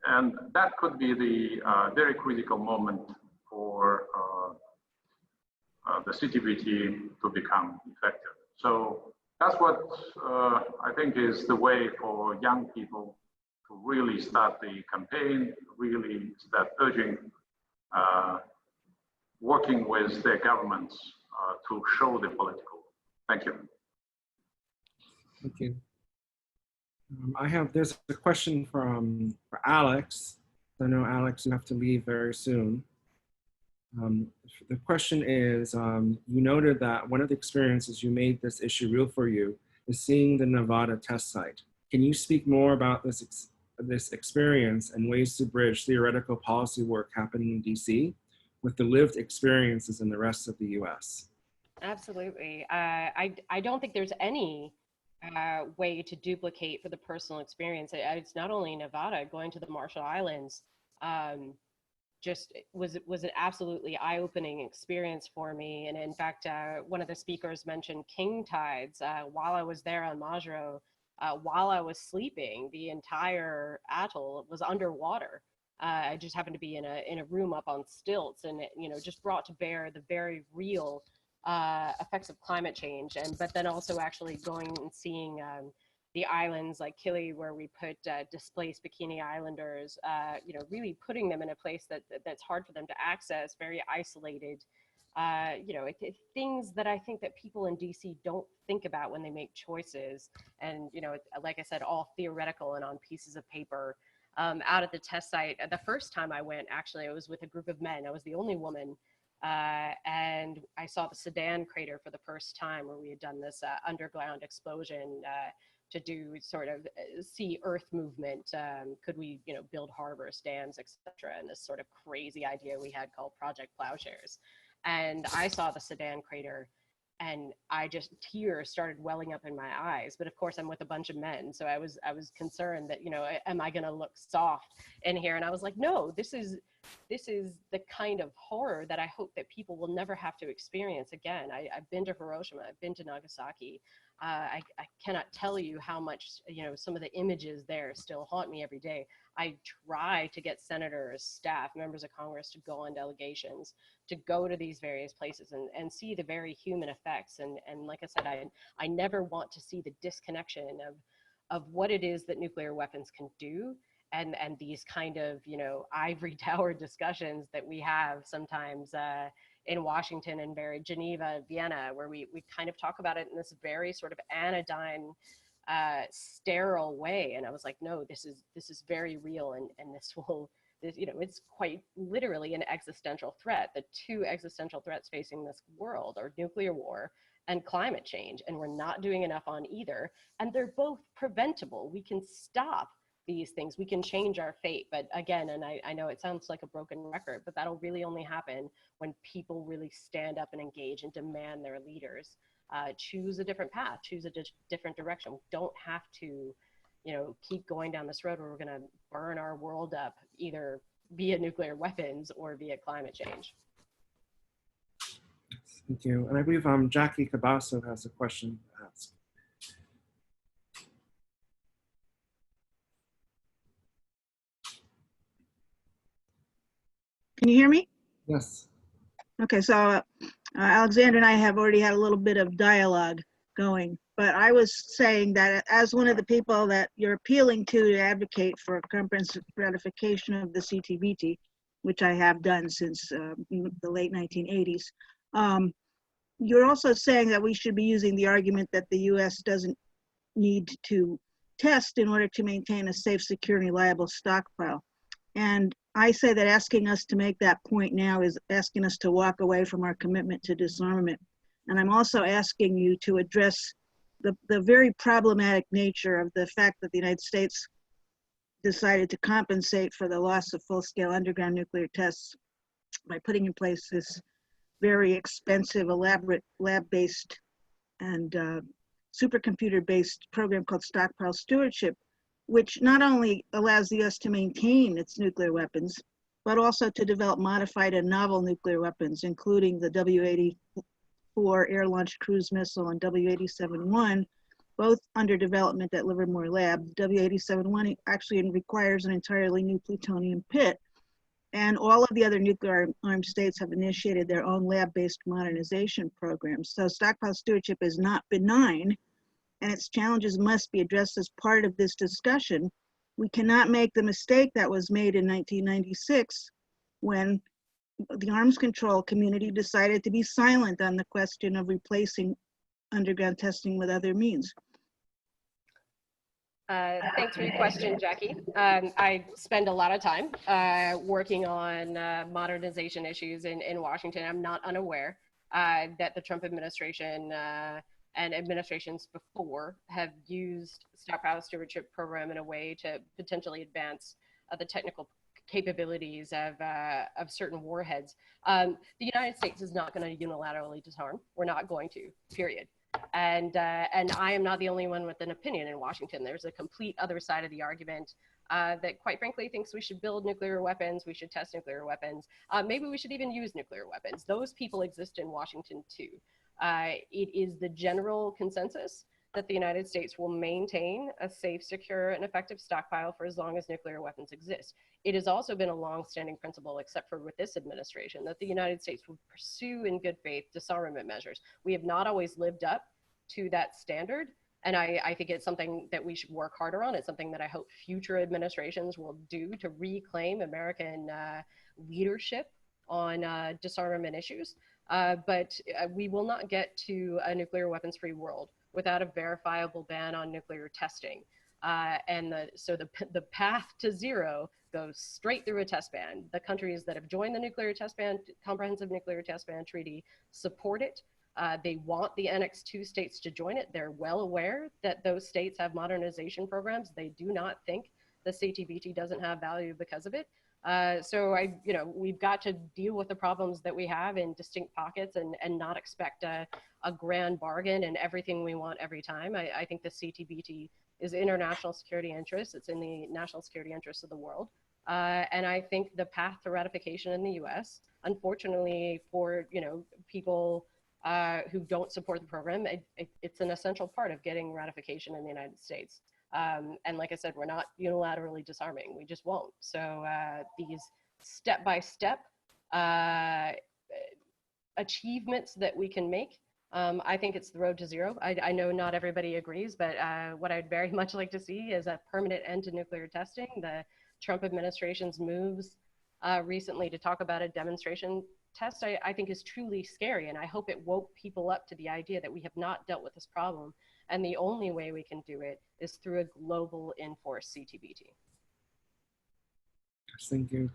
And that could be the very critical moment for the CTBT to become effective. So that's what I think is the way for young people to really start the campaign, really start urging, working with their governments to show the political. Thank you. Thank you. There's a question for Alex. I know, Alex, you have to leave very soon. The question is, you noted that one of the experiences you made this issue real for you is seeing the Nevada test site. Can you speak more about this experience and ways to bridge theoretical policy work happening in DC with the lived experiences in the rest of the US? Absolutely. I don't think there's any way to duplicate for the personal experience. It's not only Nevada, going to the Marshall Islands just was an absolutely eye-opening experience for me. And in fact, one of the speakers mentioned king tides. While I was there on Majuro, while I was sleeping, the entire atoll was underwater. I just happened to be in a room up on stilts, and it, just brought to bear the very real effects of climate change. But then also actually going and seeing the islands like Kili, where we put displaced Bikini Islanders, really putting them in a place that's hard for them to access, very isolated. Things that I think that people in DC don't think about when they make choices. And, like I said, all theoretical and on pieces of paper. Out at the test site, the first time I went, actually, I was with a group of men. I was the only woman. And I saw the Sudan crater for the first time, where we had done this underground explosion to do sort of see earth movement. Could we, build harbors, dams, etc. And this sort of crazy idea we had called Project Plowshares. And I saw the Sudan crater, and tears started welling up in my eyes. But of course, I'm with a bunch of men, so I was concerned that, am I going to look soft in here? And I was like, no, this is the kind of horror that I hope that people will never have to experience again. I've been to Hiroshima, I've been to Nagasaki. I cannot tell you how much, some of the images there still haunt me every day. I try to get senators, staff, members of Congress to go on delegations, to go to these various places and see the very human effects. And like I said, I never want to see the disconnection of what it is that nuclear weapons can do and these kind of, ivory tower discussions that we have sometimes in Washington and Geneva, Vienna, where we kind of talk about it in this very sort of anodyne, sterile way. And I was like, no, this is very real, and this will It's quite literally an existential threat. The two existential threats facing this world are nuclear war and climate change, and we're not doing enough on either. And they're both preventable. We can stop these things. We can change our fate. But again, and I know it sounds like a broken record, but that'll really only happen when people really stand up and engage and demand their leaders choose a different path, choose a different direction. We don't have to, keep going down this road where we're going to burn our world up either via nuclear weapons or via climate change. Thank you. And I believe Jackie Cabasso has a question to ask. Can you hear me? Yes. Okay, so Alexander and I have already had a little bit of dialogue going, but I was saying that as one of the people that you're appealing to advocate for comprehensive ratification of the CTBT, which I have done since the late 1980s, you're also saying that we should be using the argument that the US doesn't need to test in order to maintain a safe, secure, and reliable stockpile. And I say that asking us to make that point now is asking us to walk away from our commitment to disarmament. And I'm also asking you to address the very problematic nature of the fact that the United States decided to compensate for the loss of full-scale underground nuclear tests by putting in place this very expensive, elaborate lab-based and supercomputer-based program called stockpile stewardship, which not only allows the US to maintain its nuclear weapons, but also to develop modified and novel nuclear weapons, including the W-84 air-launched cruise missile and W-87-1, both under development at Livermore Lab. W-87-1 actually requires an entirely new plutonium pit, and all of the other nuclear armed states have initiated their own lab-based modernization programs. So stockpile stewardship is not benign, and its challenges must be addressed as part of this discussion. We cannot make the mistake that was made in 1996 when the arms control community decided to be silent on the question of replacing underground testing with other means. Thanks for your question, Jackie. I spend a lot of time working on modernization issues in Washington. I'm not unaware that the Trump administration and administrations before have used stockpile stewardship program in a way to potentially advance the technical capabilities of certain warheads. The United States is not going to unilaterally disarm. We're not going to, period. And I am not the only one with an opinion in Washington. There's a complete other side of the argument that quite frankly thinks we should build nuclear weapons, we should test nuclear weapons, maybe we should even use nuclear weapons. Those people exist in Washington too. It is the general consensus that the United States will maintain a safe, secure, and effective stockpile for as long as nuclear weapons exist. It has also been a long-standing principle, except for with this administration, that the United States will pursue in good faith disarmament measures. We have not always lived up to that standard, and I think it's something that we should work harder on. It's something that I hope future administrations will do to reclaim American leadership on disarmament issues. But we will not get to a nuclear weapons-free world without a verifiable ban on nuclear testing. So the path to zero goes straight through a test ban. The countries that have joined the nuclear test ban, Comprehensive Nuclear Test Ban Treaty, support it. They want the Annex II states to join it. They're well aware that those states have modernization programs. They do not think the CTBT doesn't have value because of it. So we've got to deal with the problems that we have in distinct pockets and not expect a grand bargain and everything we want every time. I think the CTBT is international security interest. It's in the national security interests of the world. And I think the path to ratification in the US, unfortunately for people who don't support the program, it's an essential part of getting ratification in the United States. And like I said, we're not unilaterally disarming. We just won't. So these step-by-step achievements that we can make, I think it's the road to zero. I know not everybody agrees, but what I'd very much like to see is a permanent end to nuclear testing. The Trump administration's moves recently to talk about a demonstration test, I think is truly scary. And I hope it woke people up to the idea that we have not dealt with this problem. And the only way we can do it is through a global enforced CTBT. Thank you.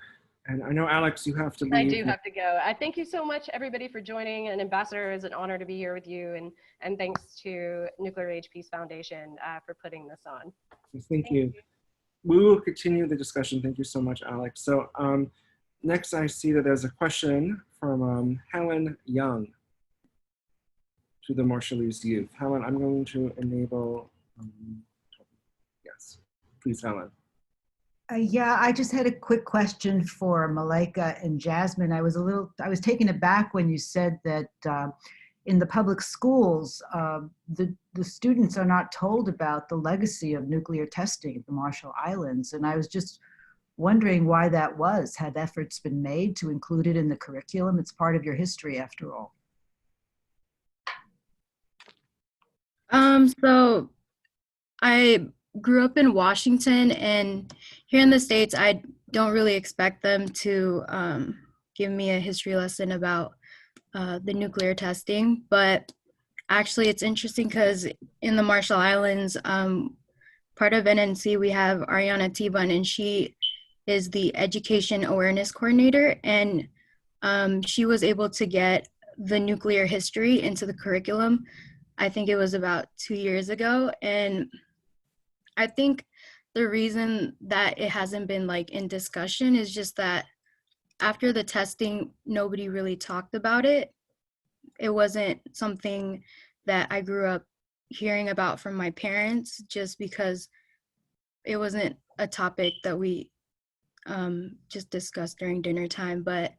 And I know, Alex, you have to leave. I do have to go. I thank you so much, everybody, for joining. And Ambassador, it's an honor to be here with you. And thanks to Nuclear Age Peace Foundation for putting this on. Thank you. We will continue the discussion. Thank you so much, Alex. So next I see that there's a question from Helen Young to the Marshallese youth. Helen, I'm going to enable, yes, please, Helen. Yeah, I just had a quick question for Malaika and Jasmine. I was taken aback when you said that in the public schools, the students are not told about the legacy of nuclear testing at the Marshall Islands. And I was just wondering why that was. Had efforts been made to include it in the curriculum? It's part of your history after all. So I grew up in Washington, and here in the States, I don't really expect them to give me a history lesson about the nuclear testing. But actually, it's interesting because in the Marshall Islands, part of NNC, we have Ariana Tibon, and she is the Education Awareness Coordinator, and she was able to get the nuclear history into the curriculum. I think it was about 2 years ago, and I think the reason that it hasn't been like in discussion is just that after the testing, nobody really talked about it. It wasn't something that I grew up hearing about from my parents, just because it wasn't a topic that we just discussed during dinner time. But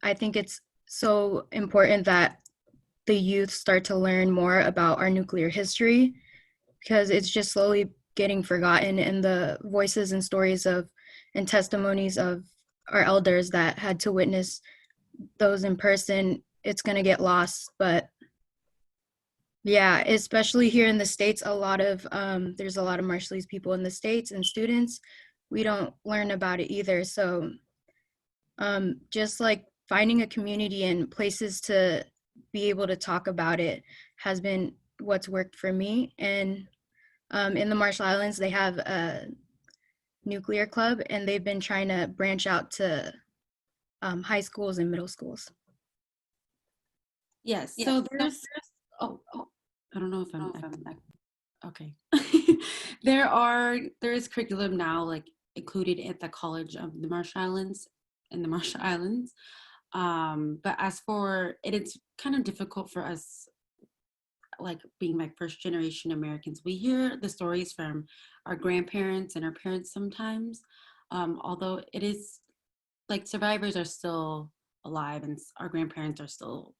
I think it's so important that the youth start to learn more about our nuclear history, because it's just slowly getting forgotten, and the voices and stories of and testimonies of our elders that had to witness those in person, it's going to get lost. But yeah, especially here in the States, there's a lot of Marshallese people in the States and students. We don't learn about it either. So just like finding a community and places to be able to talk about it has been what's worked for me. And in the Marshall Islands, they have a nuclear club, and they've been trying to branch out to high schools and middle schools. Yes, so there's, I don't know if I'm okay. There is curriculum now like included at the College of the Marshall Islands, in the Marshall Islands. But as for it, it's kind of difficult for us, like being like first generation Americans. We hear the stories from our grandparents and our parents sometimes, although it is like survivors are still alive and our grandparents are still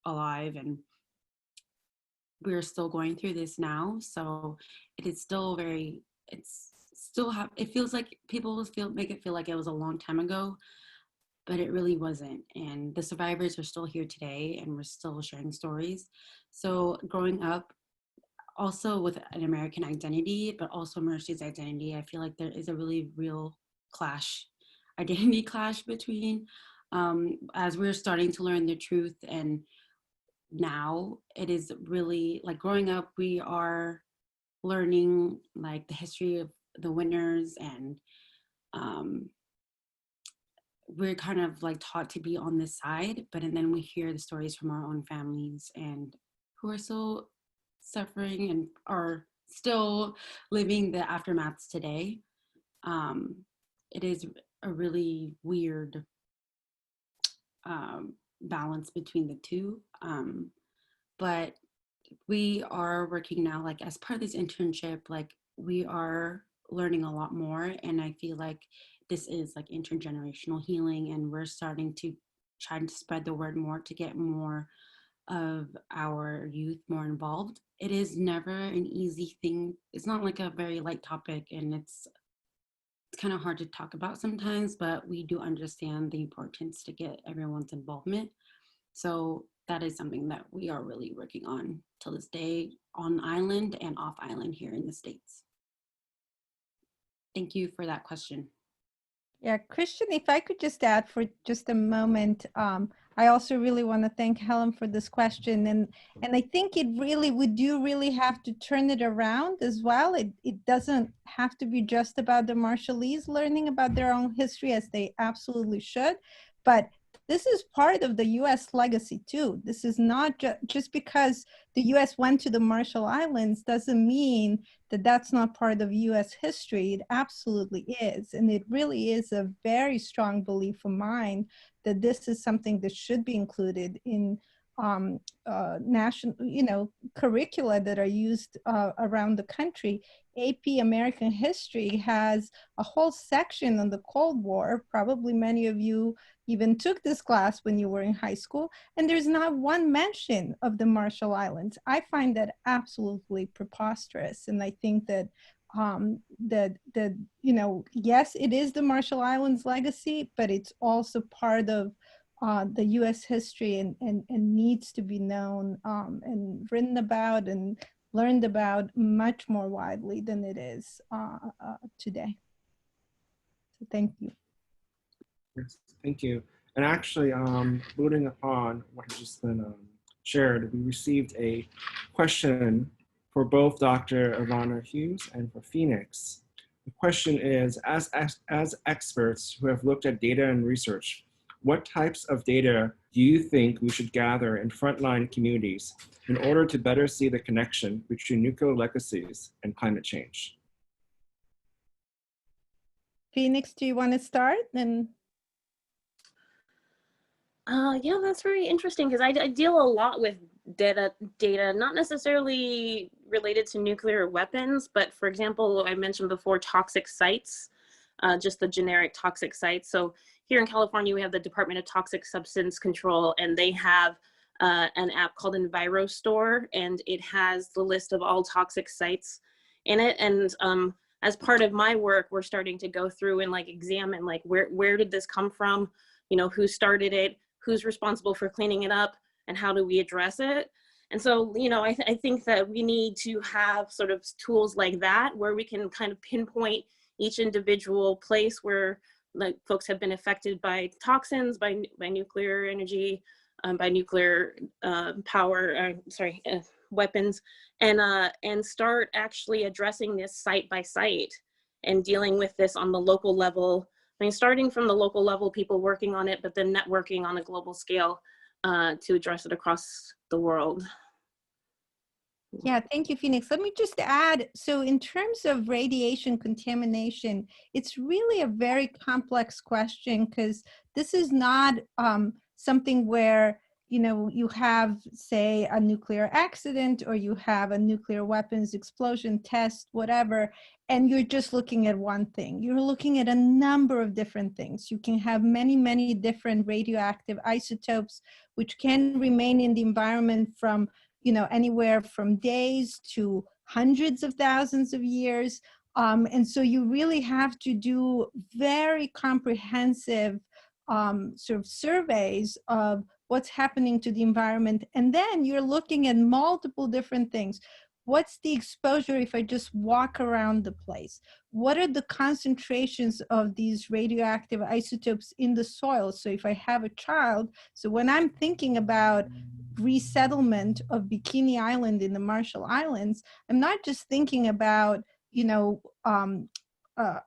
alive, and we're still going through this now. So it is still it feels like people make it feel like it was a long time ago, but it really wasn't. And the survivors are still here today, and we're still sharing stories. So growing up also with an American identity, but also Mercy's identity, I feel like there is a really real identity clash between as we're starting to learn the truth. And now it is really like growing up, we are learning like the history of the winners, and we're kind of like taught to be on this side, and then we hear the stories from our own families and who are still suffering and are still living the aftermaths today. It is a really weird balance between the two. But we are working now, like as part of this internship, like we are learning a lot more, and I feel like this is like intergenerational healing, and we're starting to try to spread the word more to get more of our youth more involved. It is never an easy thing. It's not like a very light topic, and it's kind of hard to talk about sometimes, but we do understand the importance to get everyone's involvement. So that is something that we are really working on till this day, on island and off island here in the States. Thank you for that question. Yeah, Christian, if I could just add for just a moment, I also really want to thank Helen for this question. And I think it really, we do really have to turn it around as well. It doesn't have to be just about the Marshallese learning about their own history, as they absolutely should, but this is part of the US legacy too. This is not just because the US went to the Marshall Islands doesn't mean that that's not part of US history. It absolutely is. And it really is a very strong belief of mine that this is something that should be included in national, curricula that are used around the country. AP American History has a whole section on the Cold War. Probably many of you even took this class when you were in high school, and there's not one mention of the Marshall Islands. I find that absolutely preposterous, and I think that yes, it is the Marshall Islands legacy, but it's also part of the U.S. history and needs to be known and written about and learned about much more widely than it is today. So thank you. Yes, thank you. And actually, building upon what has just been shared, we received a question for both Dr. Ivana Hughes and for Phoenix. The question is, as experts who have looked at data and research, what types of data do you think we should gather in frontline communities in order to better see the connection between nuclear legacies and climate change? Phoenix, do you want to start? Yeah, that's very interesting because I deal a lot with data, not necessarily related to nuclear weapons, but for example, I mentioned before toxic sites, just the generic toxic sites. So here in California, we have the Department of Toxic Substance Control, and they have an app called EnviroStore, and it has the list of all toxic sites in it. And as part of my work, we're starting to go through and like examine like where did this come from? You know, who started it? Who's responsible for cleaning it up, and how do we address it? And so, you know, I think that we need to have sort of tools like that where we can kind of pinpoint each individual place where like folks have been affected by toxins, by nuclear energy, by nuclear power, weapons, and start actually addressing this site by site and dealing with this on the local level. I mean, starting from the local level, people working on it, but then networking on a global scale to address it across the world. Yeah, thank you, Phoenix. Let me just add, so in terms of radiation contamination, it's really a very complex question because this is not something where, you have, say, a nuclear accident or you have a nuclear weapons explosion test, whatever, and you're just looking at one thing. You're looking at a number of different things. You can have many, many different radioactive isotopes, which can remain in the environment from anywhere from days to hundreds of thousands of years. And so you really have to do very comprehensive sort of surveys of what's happening to the environment. And then you're looking at multiple different things. What's the exposure if I just walk around the place? What are the concentrations of these radioactive isotopes in the soil? So if I have a child, so when I'm thinking about resettlement of Bikini Island in the Marshall Islands, I'm not just thinking about,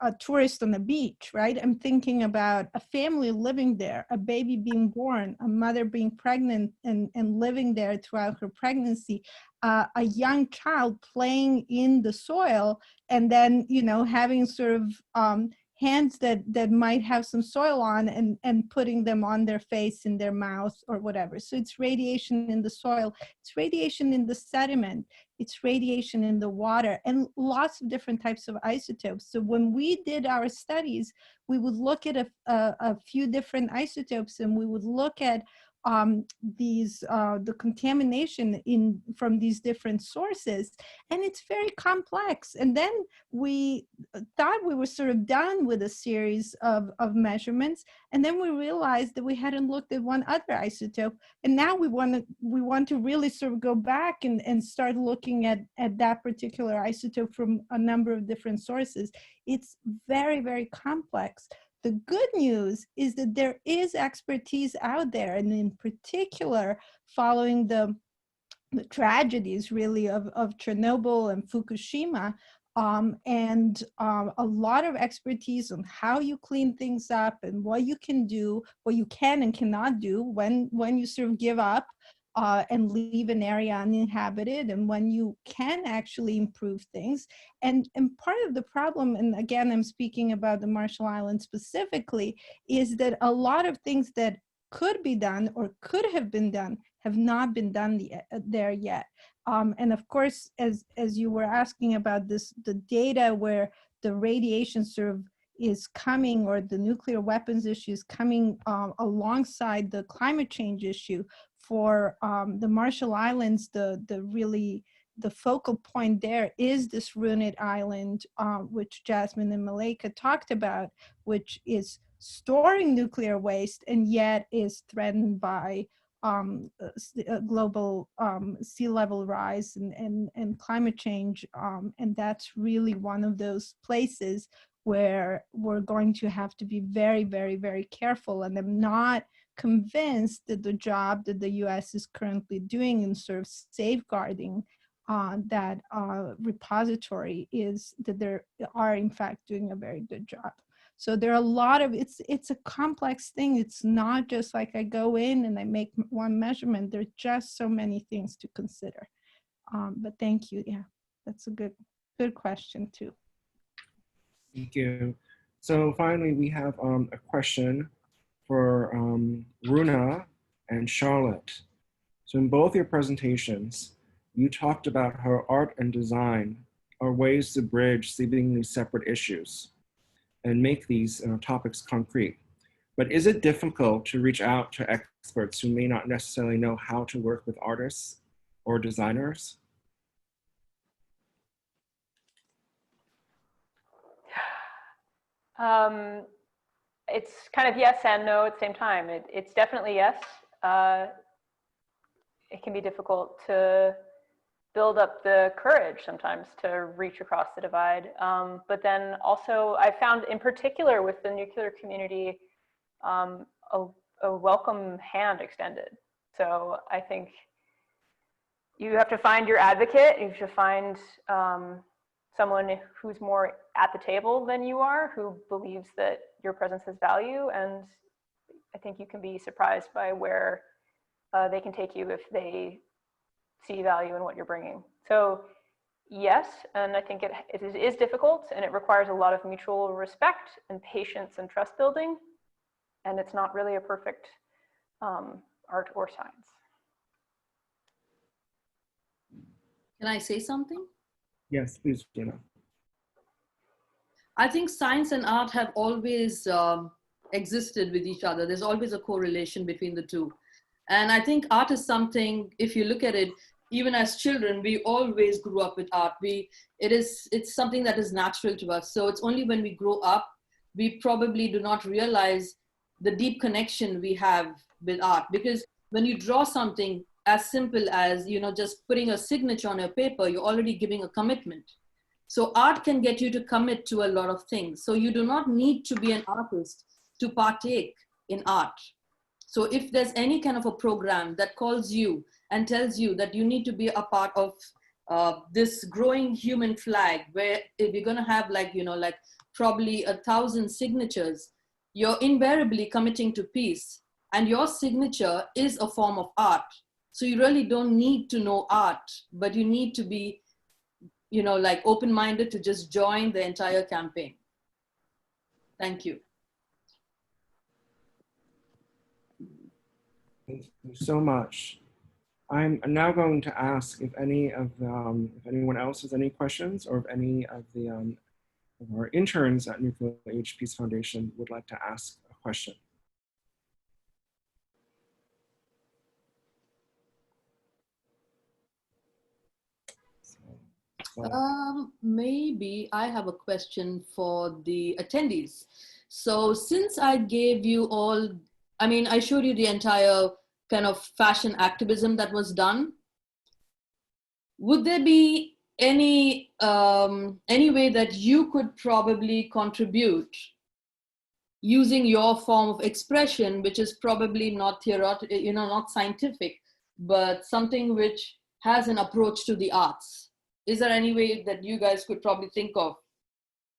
a tourist on the beach, right? I'm thinking about a family living there, a baby being born, a mother being pregnant and living there throughout her pregnancy, a young child playing in the soil, and then, having sort of hands that might have some soil on and putting them on their face, in their mouth or whatever. So it's radiation in the soil, it's radiation in the sediment, it's radiation in the water, and lots of different types of isotopes. So when we did our studies, we would look at a few different isotopes, and we would look at the contamination from these different sources, and it's very complex. And then we thought we were sort of done with a series of measurements, and then we realized that we hadn't looked at one other isotope, and now we want to really sort of go back and start looking at that particular isotope from a number of different sources. It's very, very complex. The good news is that there is expertise out there, and in particular, following the tragedies really of Chernobyl and Fukushima, and a lot of expertise on how you clean things up and what you can do, what you can and cannot do when you sort of give up and leave an area uninhabited, and when you can actually improve things. And part of the problem, and again, I'm speaking about the Marshall Islands specifically, is that a lot of things that could be done or could have been done have not been done there yet. And of course, as you were asking about this, the data where the radiation sort of is coming, or the nuclear weapons issue is coming alongside the climate change issue. For the Marshall Islands, the focal point there is this Runa Island, which Jasmine and Malika talked about, which is storing nuclear waste and yet is threatened by global sea level rise and climate change. And that's really one of those places where we're going to have to be very, very, very careful. And I'm not convinced that the job that the US is currently doing in sort of safeguarding that repository is that they are in fact doing a very good job. So there are a lot of, it's a complex thing. It's not just like I go in and I make one measurement. There are just so many things to consider. But thank you. Yeah, that's a good question too. Thank you. So finally, we have a question for Runa and Charlotte. So in both your presentations, you talked about how art and design are ways to bridge seemingly separate issues and make these topics concrete. But is it difficult to reach out to experts who may not necessarily know how to work with artists or designers? It's kind of yes and no at the same time. It's definitely yes. It can be difficult to build up the courage sometimes to reach across the divide. But then also I found in particular with the nuclear community, a welcome hand extended. So I think you have to find your advocate. You should find someone who's more at the table than you are, who believes that your presence has value. And I think you can be surprised by where they can take you if they see value in what you're bringing. So yes, and I think it is difficult, and it requires a lot of mutual respect and patience and trust building. And it's not really a perfect art or science. Can I say something? Yes, please, Runa. I think science and art have always existed with each other. There's always a correlation between the two. And I think art is something, if you look at it, even as children, we always grew up with art. It's something that is natural to us. So it's only when we grow up, we probably do not realize the deep connection we have with art. Because when you draw something as simple as, just putting a signature on a paper, you're already giving a commitment. So art can get you to commit to a lot of things. So you do not need to be an artist to partake in art. So if there's any kind of a program that calls you and tells you that you need to be a part of this growing human flag, where we're going to have like probably 1,000 signatures, you're invariably committing to peace. And your signature is a form of art. So you really don't need to know art, but you need to be, open-minded to just join the entire campaign. Thank you. Thank you so much. I'm now going to ask if if anyone else has any questions, or if any of our interns at Nuclear Age Peace Foundation would like to ask a question. Maybe I have a question for the attendees. So since I gave you all, I showed you the entire kind of fashion activism that was done, would there be any way that you could probably contribute using your form of expression, which is probably not theoretical, not scientific, but something which has an approach to the arts. Is there any way that you guys could probably think of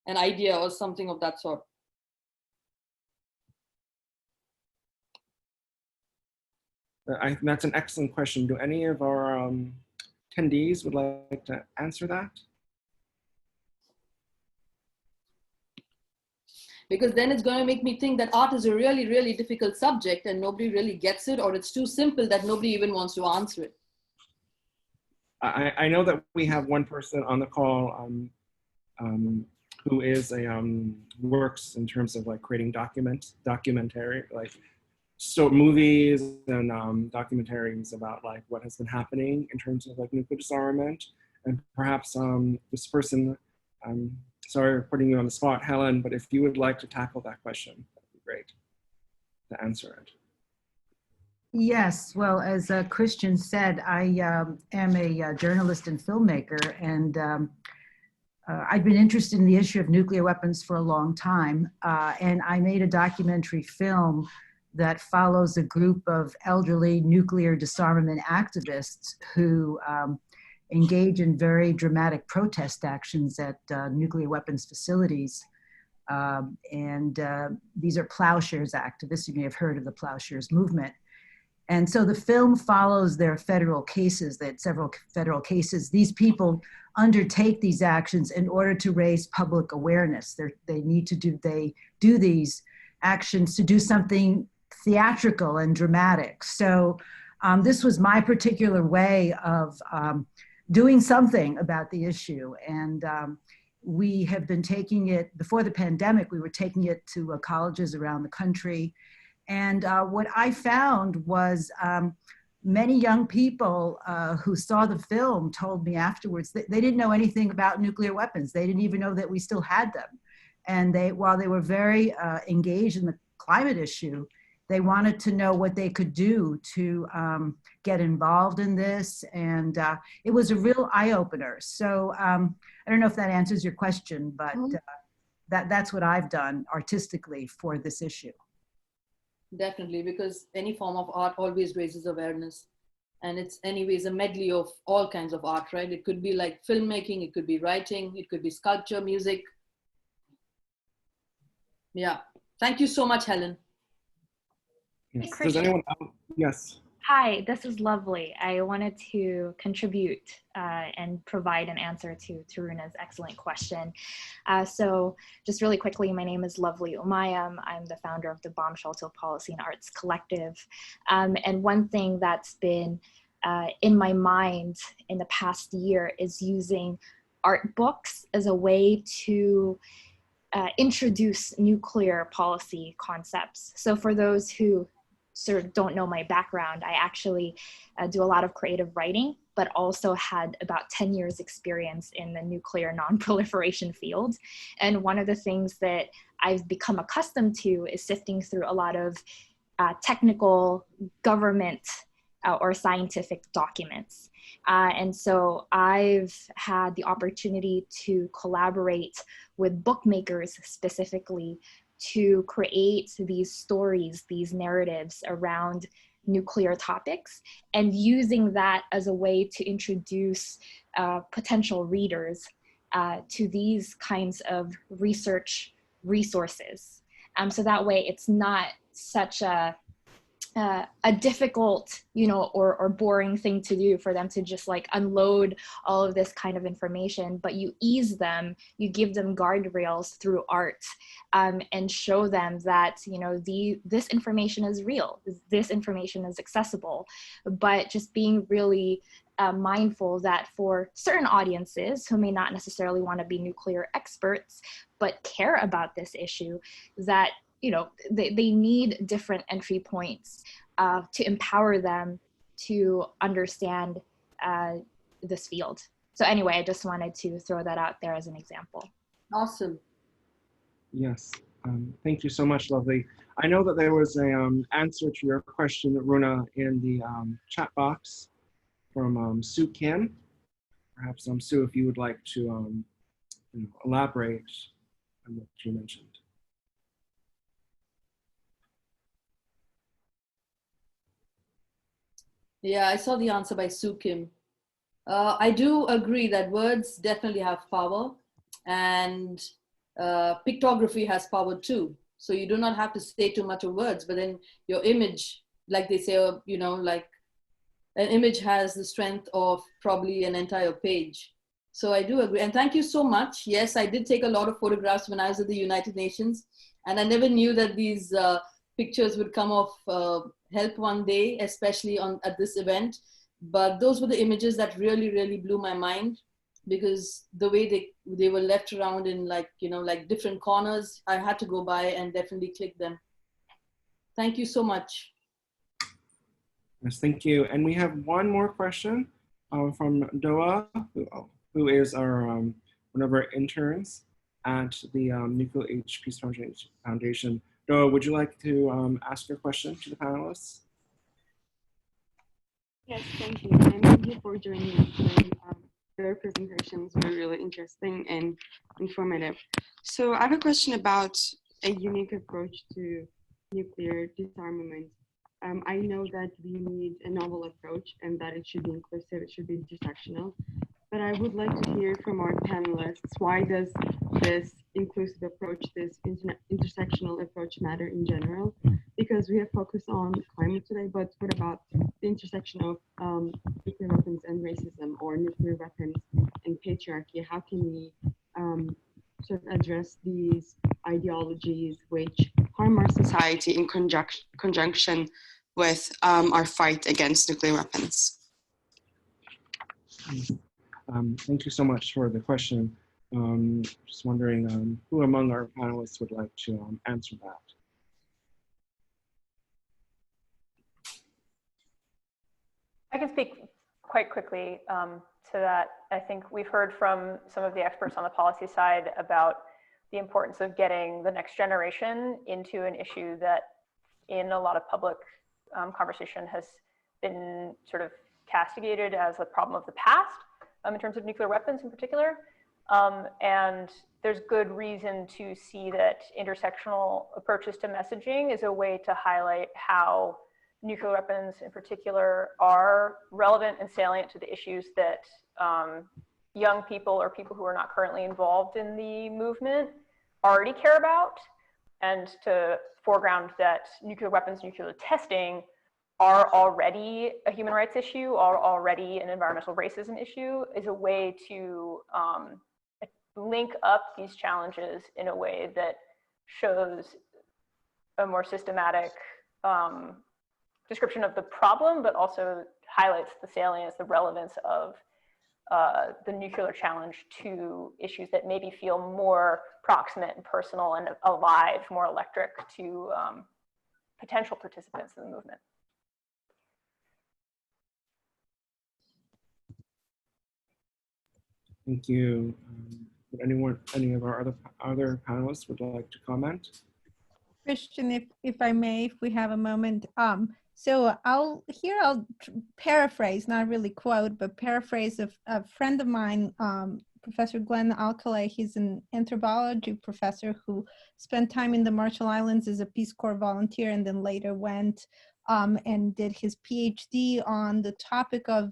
an idea or something of that sort? That's an excellent question. Do any of our attendees would like to answer that? Because then it's going to make me think that art is a really, really difficult subject and nobody really gets it, or it's too simple that nobody even wants to answer it. I know that we have one person on the call who is works in terms of like creating documentary, like movies and documentaries about like what has been happening in terms of like nuclear disarmament. And perhaps this person, sorry for putting you on the spot, Helen, but if you would like to tackle that question, that'd be great to answer it. Yes, well, as Christian said, I am a journalist and filmmaker, and I've been interested in the issue of nuclear weapons for a long time, and I made a documentary film that follows a group of elderly nuclear disarmament activists who engage in very dramatic protest actions at nuclear weapons facilities. These are plowshares activists. You may have heard of the plowshares movement. And so the film follows their federal cases. They had several federal cases. These people undertake these actions in order to raise public awareness. They do these actions to do something theatrical and dramatic. So this was my particular way of doing something about the issue. And we have been taking it, before the pandemic, we were taking it to colleges around the country. And what I found was many young people who saw the film told me afterwards that they didn't know anything about nuclear weapons. They didn't even know that we still had them. And while they were very engaged in the climate issue, they wanted to know what they could do to get involved in this. And it was a real eye-opener. So I don't know if that answers your question, but that's what I've done artistically for this issue. Definitely, because any form of art always raises awareness. And it's anyways a medley of all kinds of art, right? It could be like filmmaking, it could be writing, it could be sculpture, music. Yeah. Thank you so much, Helen. Yes. Does anyone else? Yes. Hi, this is Lovely. I wanted to contribute and provide an answer to Runa's excellent question. So just really quickly, my name is Lovely Umayam. I'm the founder of the Bomb Shelter Policy and Arts Collective. And one thing that's been in my mind in the past year is using art books as a way to introduce nuclear policy concepts. So for those who sort of don't know my background, I actually do a lot of creative writing, but also had about 10 years experience in the nuclear non-proliferation field. And one of the things that I've become accustomed to is sifting through a lot of technical government or scientific documents. And so I've had the opportunity to collaborate with bookmakers specifically to create these stories, these narratives around nuclear topics, and using that as a way to introduce potential readers to these kinds of research resources. So that way it's not such a difficult, or boring thing to do for them to just like unload all of this kind of information, but you ease them, you give them guardrails through art, and show them that, this information is real, this information is accessible, but just being really mindful that for certain audiences who may not necessarily want to be nuclear experts, but care about this issue, that they need different entry points to empower them to understand this field. So anyway, I just wanted to throw that out there as an example. Awesome. Yes, thank you so much, Lovely. I know that there was an answer to your question, Runa, in the chat box from Sue Kim. Perhaps Sue, if you would like to elaborate on what you mentioned. Yeah, I saw the answer by Sue Kim. I do agree that words definitely have power, and pictography has power too. So you do not have to say too much of words, but then your image, like they say, you know, like an image has the strength of probably an entire page. So I do agree. And thank you so much. Yes, I did take a lot of photographs when I was at the United Nations, and I never knew that these pictures would come of help one day, especially at this event. But those were the images that really, really blew my mind, because the way they were left around in, like, you know, like different corners, I had to go by and definitely click them. Thank you so much. Yes, thank you. And we have one more question from Doa, who is our one of our interns at the Nuclear Age Peace Foundation. Doa, would you like to ask your question to the panelists? Yes, thank you. And thank you for joining us today. Your presentations were really interesting and informative. So I have a question about a unique approach to nuclear disarmament. I know that we need a novel approach and that it should be inclusive, it should be intersectional. But I would like to hear from our panelists, why does this inclusive approach, this intersectional approach matter in general? Because we have focused on climate today, but what about the intersection of nuclear weapons and racism, or nuclear weapons and patriarchy? How can we sort of address these ideologies which harm our society in conjunction with our fight against nuclear weapons? Thank you so much for the question. Just wondering who among our panelists would like to answer that. I can speak quite quickly to that. I think we've heard from some of the experts on the policy side about the importance of getting the next generation into an issue that in a lot of public conversation has been sort of castigated as a problem of the past in terms of nuclear weapons in particular. And there's good reason to see that intersectional approaches to messaging is a way to highlight how nuclear weapons in particular are relevant and salient to the issues that young people or people who are not currently involved in the movement already care about, and to foreground that nuclear weapons, nuclear testing are already a human rights issue, are already an environmental racism issue, is a way to link up these challenges in a way that shows a more systematic description of the problem, but also highlights the salience, the relevance of the nuclear challenge to issues that maybe feel more proximate and personal and alive, more electric to potential participants in the movement. Thank you. Would any of our other panelists would like to comment? Christian, if I may, if we have a moment. So I'll paraphrase, not really quote, but paraphrase a friend of mine, Professor Glenn Alcalay. He's an anthropology professor who spent time in the Marshall Islands as a Peace Corps volunteer, and then later went and did his PhD on the topic of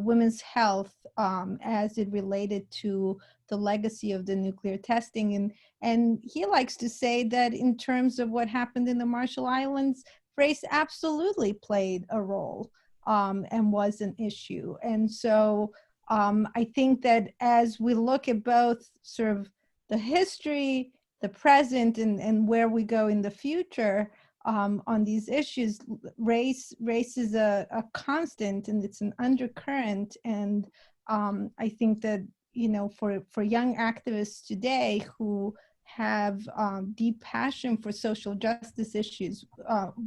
women's health as it related to the legacy of the nuclear testing. And he likes to say that in terms of what happened in the Marshall Islands, race absolutely played a role and was an issue. And so I think that as we look at both sort of the history, the present, and where we go in the future on these issues, race is a constant, and it's an undercurrent. And I think that, you know, for young activists today who have deep passion for social justice issues,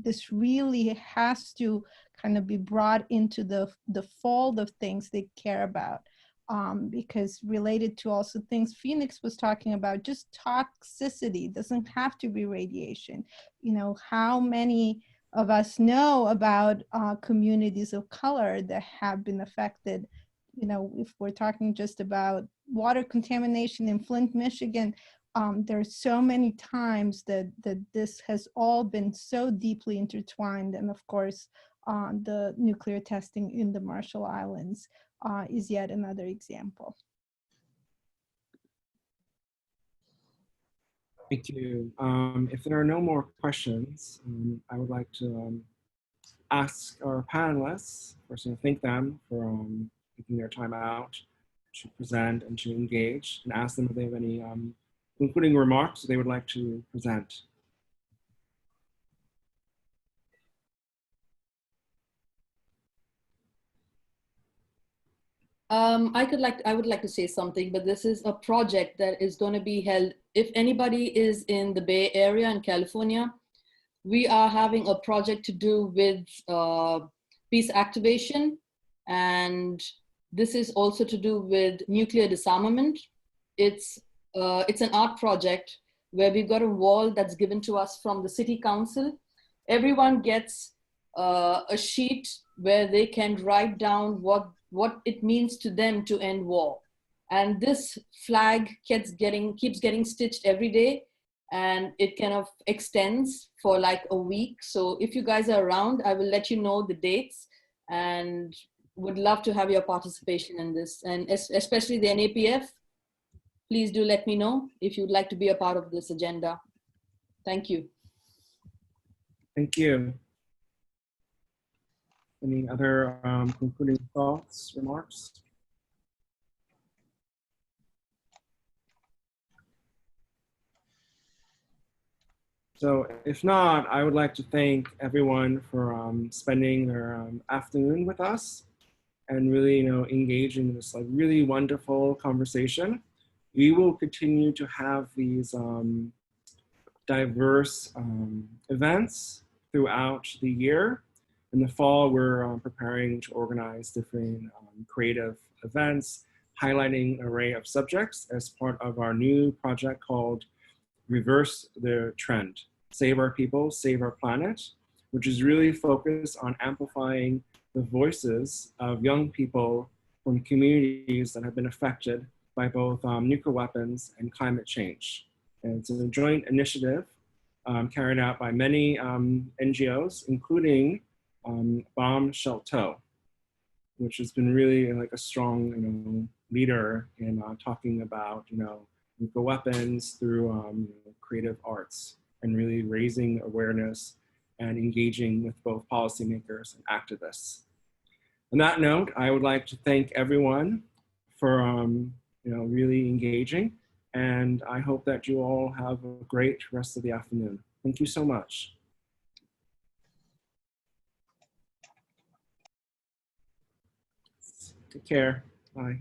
this really has to kind of be brought into the fold of things they care about. Because related to also things Phoenix was talking about, just toxicity doesn't have to be radiation. You know, how many of us know about communities of color that have been affected? You know, if we're talking just about water contamination in Flint, Michigan, there are so many times that this has all been so deeply intertwined. And of course, the nuclear testing in the Marshall Islands is yet another example. Thank you. If there are no more questions, I would like to ask our panelists, first to thank them for taking their time out to present and to engage, and ask them if they have any concluding remarks they would like to present. I would like to say something, but this is a project that is going to be held. If anybody is in the Bay Area in California, we are having a project to do with peace activation. And this is also to do with nuclear disarmament. It's an art project where we've got a wall that's given to us from the city council. Everyone gets a sheet where they can write down what it means to them to end war. And this flag keeps getting stitched every day, and it kind of extends for like a week. So if you guys are around, I will let you know the dates, and would love to have your participation in this. And especially the NAPF, please do let me know if you'd like to be a part of this agenda. Thank you. Thank you. Any other concluding thoughts, remarks? So if not, I would like to thank everyone for spending their afternoon with us and really, engaging in this like really wonderful conversation. We will continue to have these diverse events throughout the year. In the fall, we're preparing to organize different creative events, highlighting an array of subjects as part of our new project called Reverse the Trend, Save Our People, Save Our Planet, which is really focused on amplifying the voices of young people from communities that have been affected by both nuclear weapons and climate change. And it's a joint initiative carried out by many NGOs, including Bomb Shelto, which has been really like a strong leader in talking about nuclear weapons through creative arts and really raising awareness and engaging with both policymakers and activists. On that note, I would like to thank everyone for really engaging, and I hope that you all have a great rest of the afternoon. Thank you so much. Take care. Bye.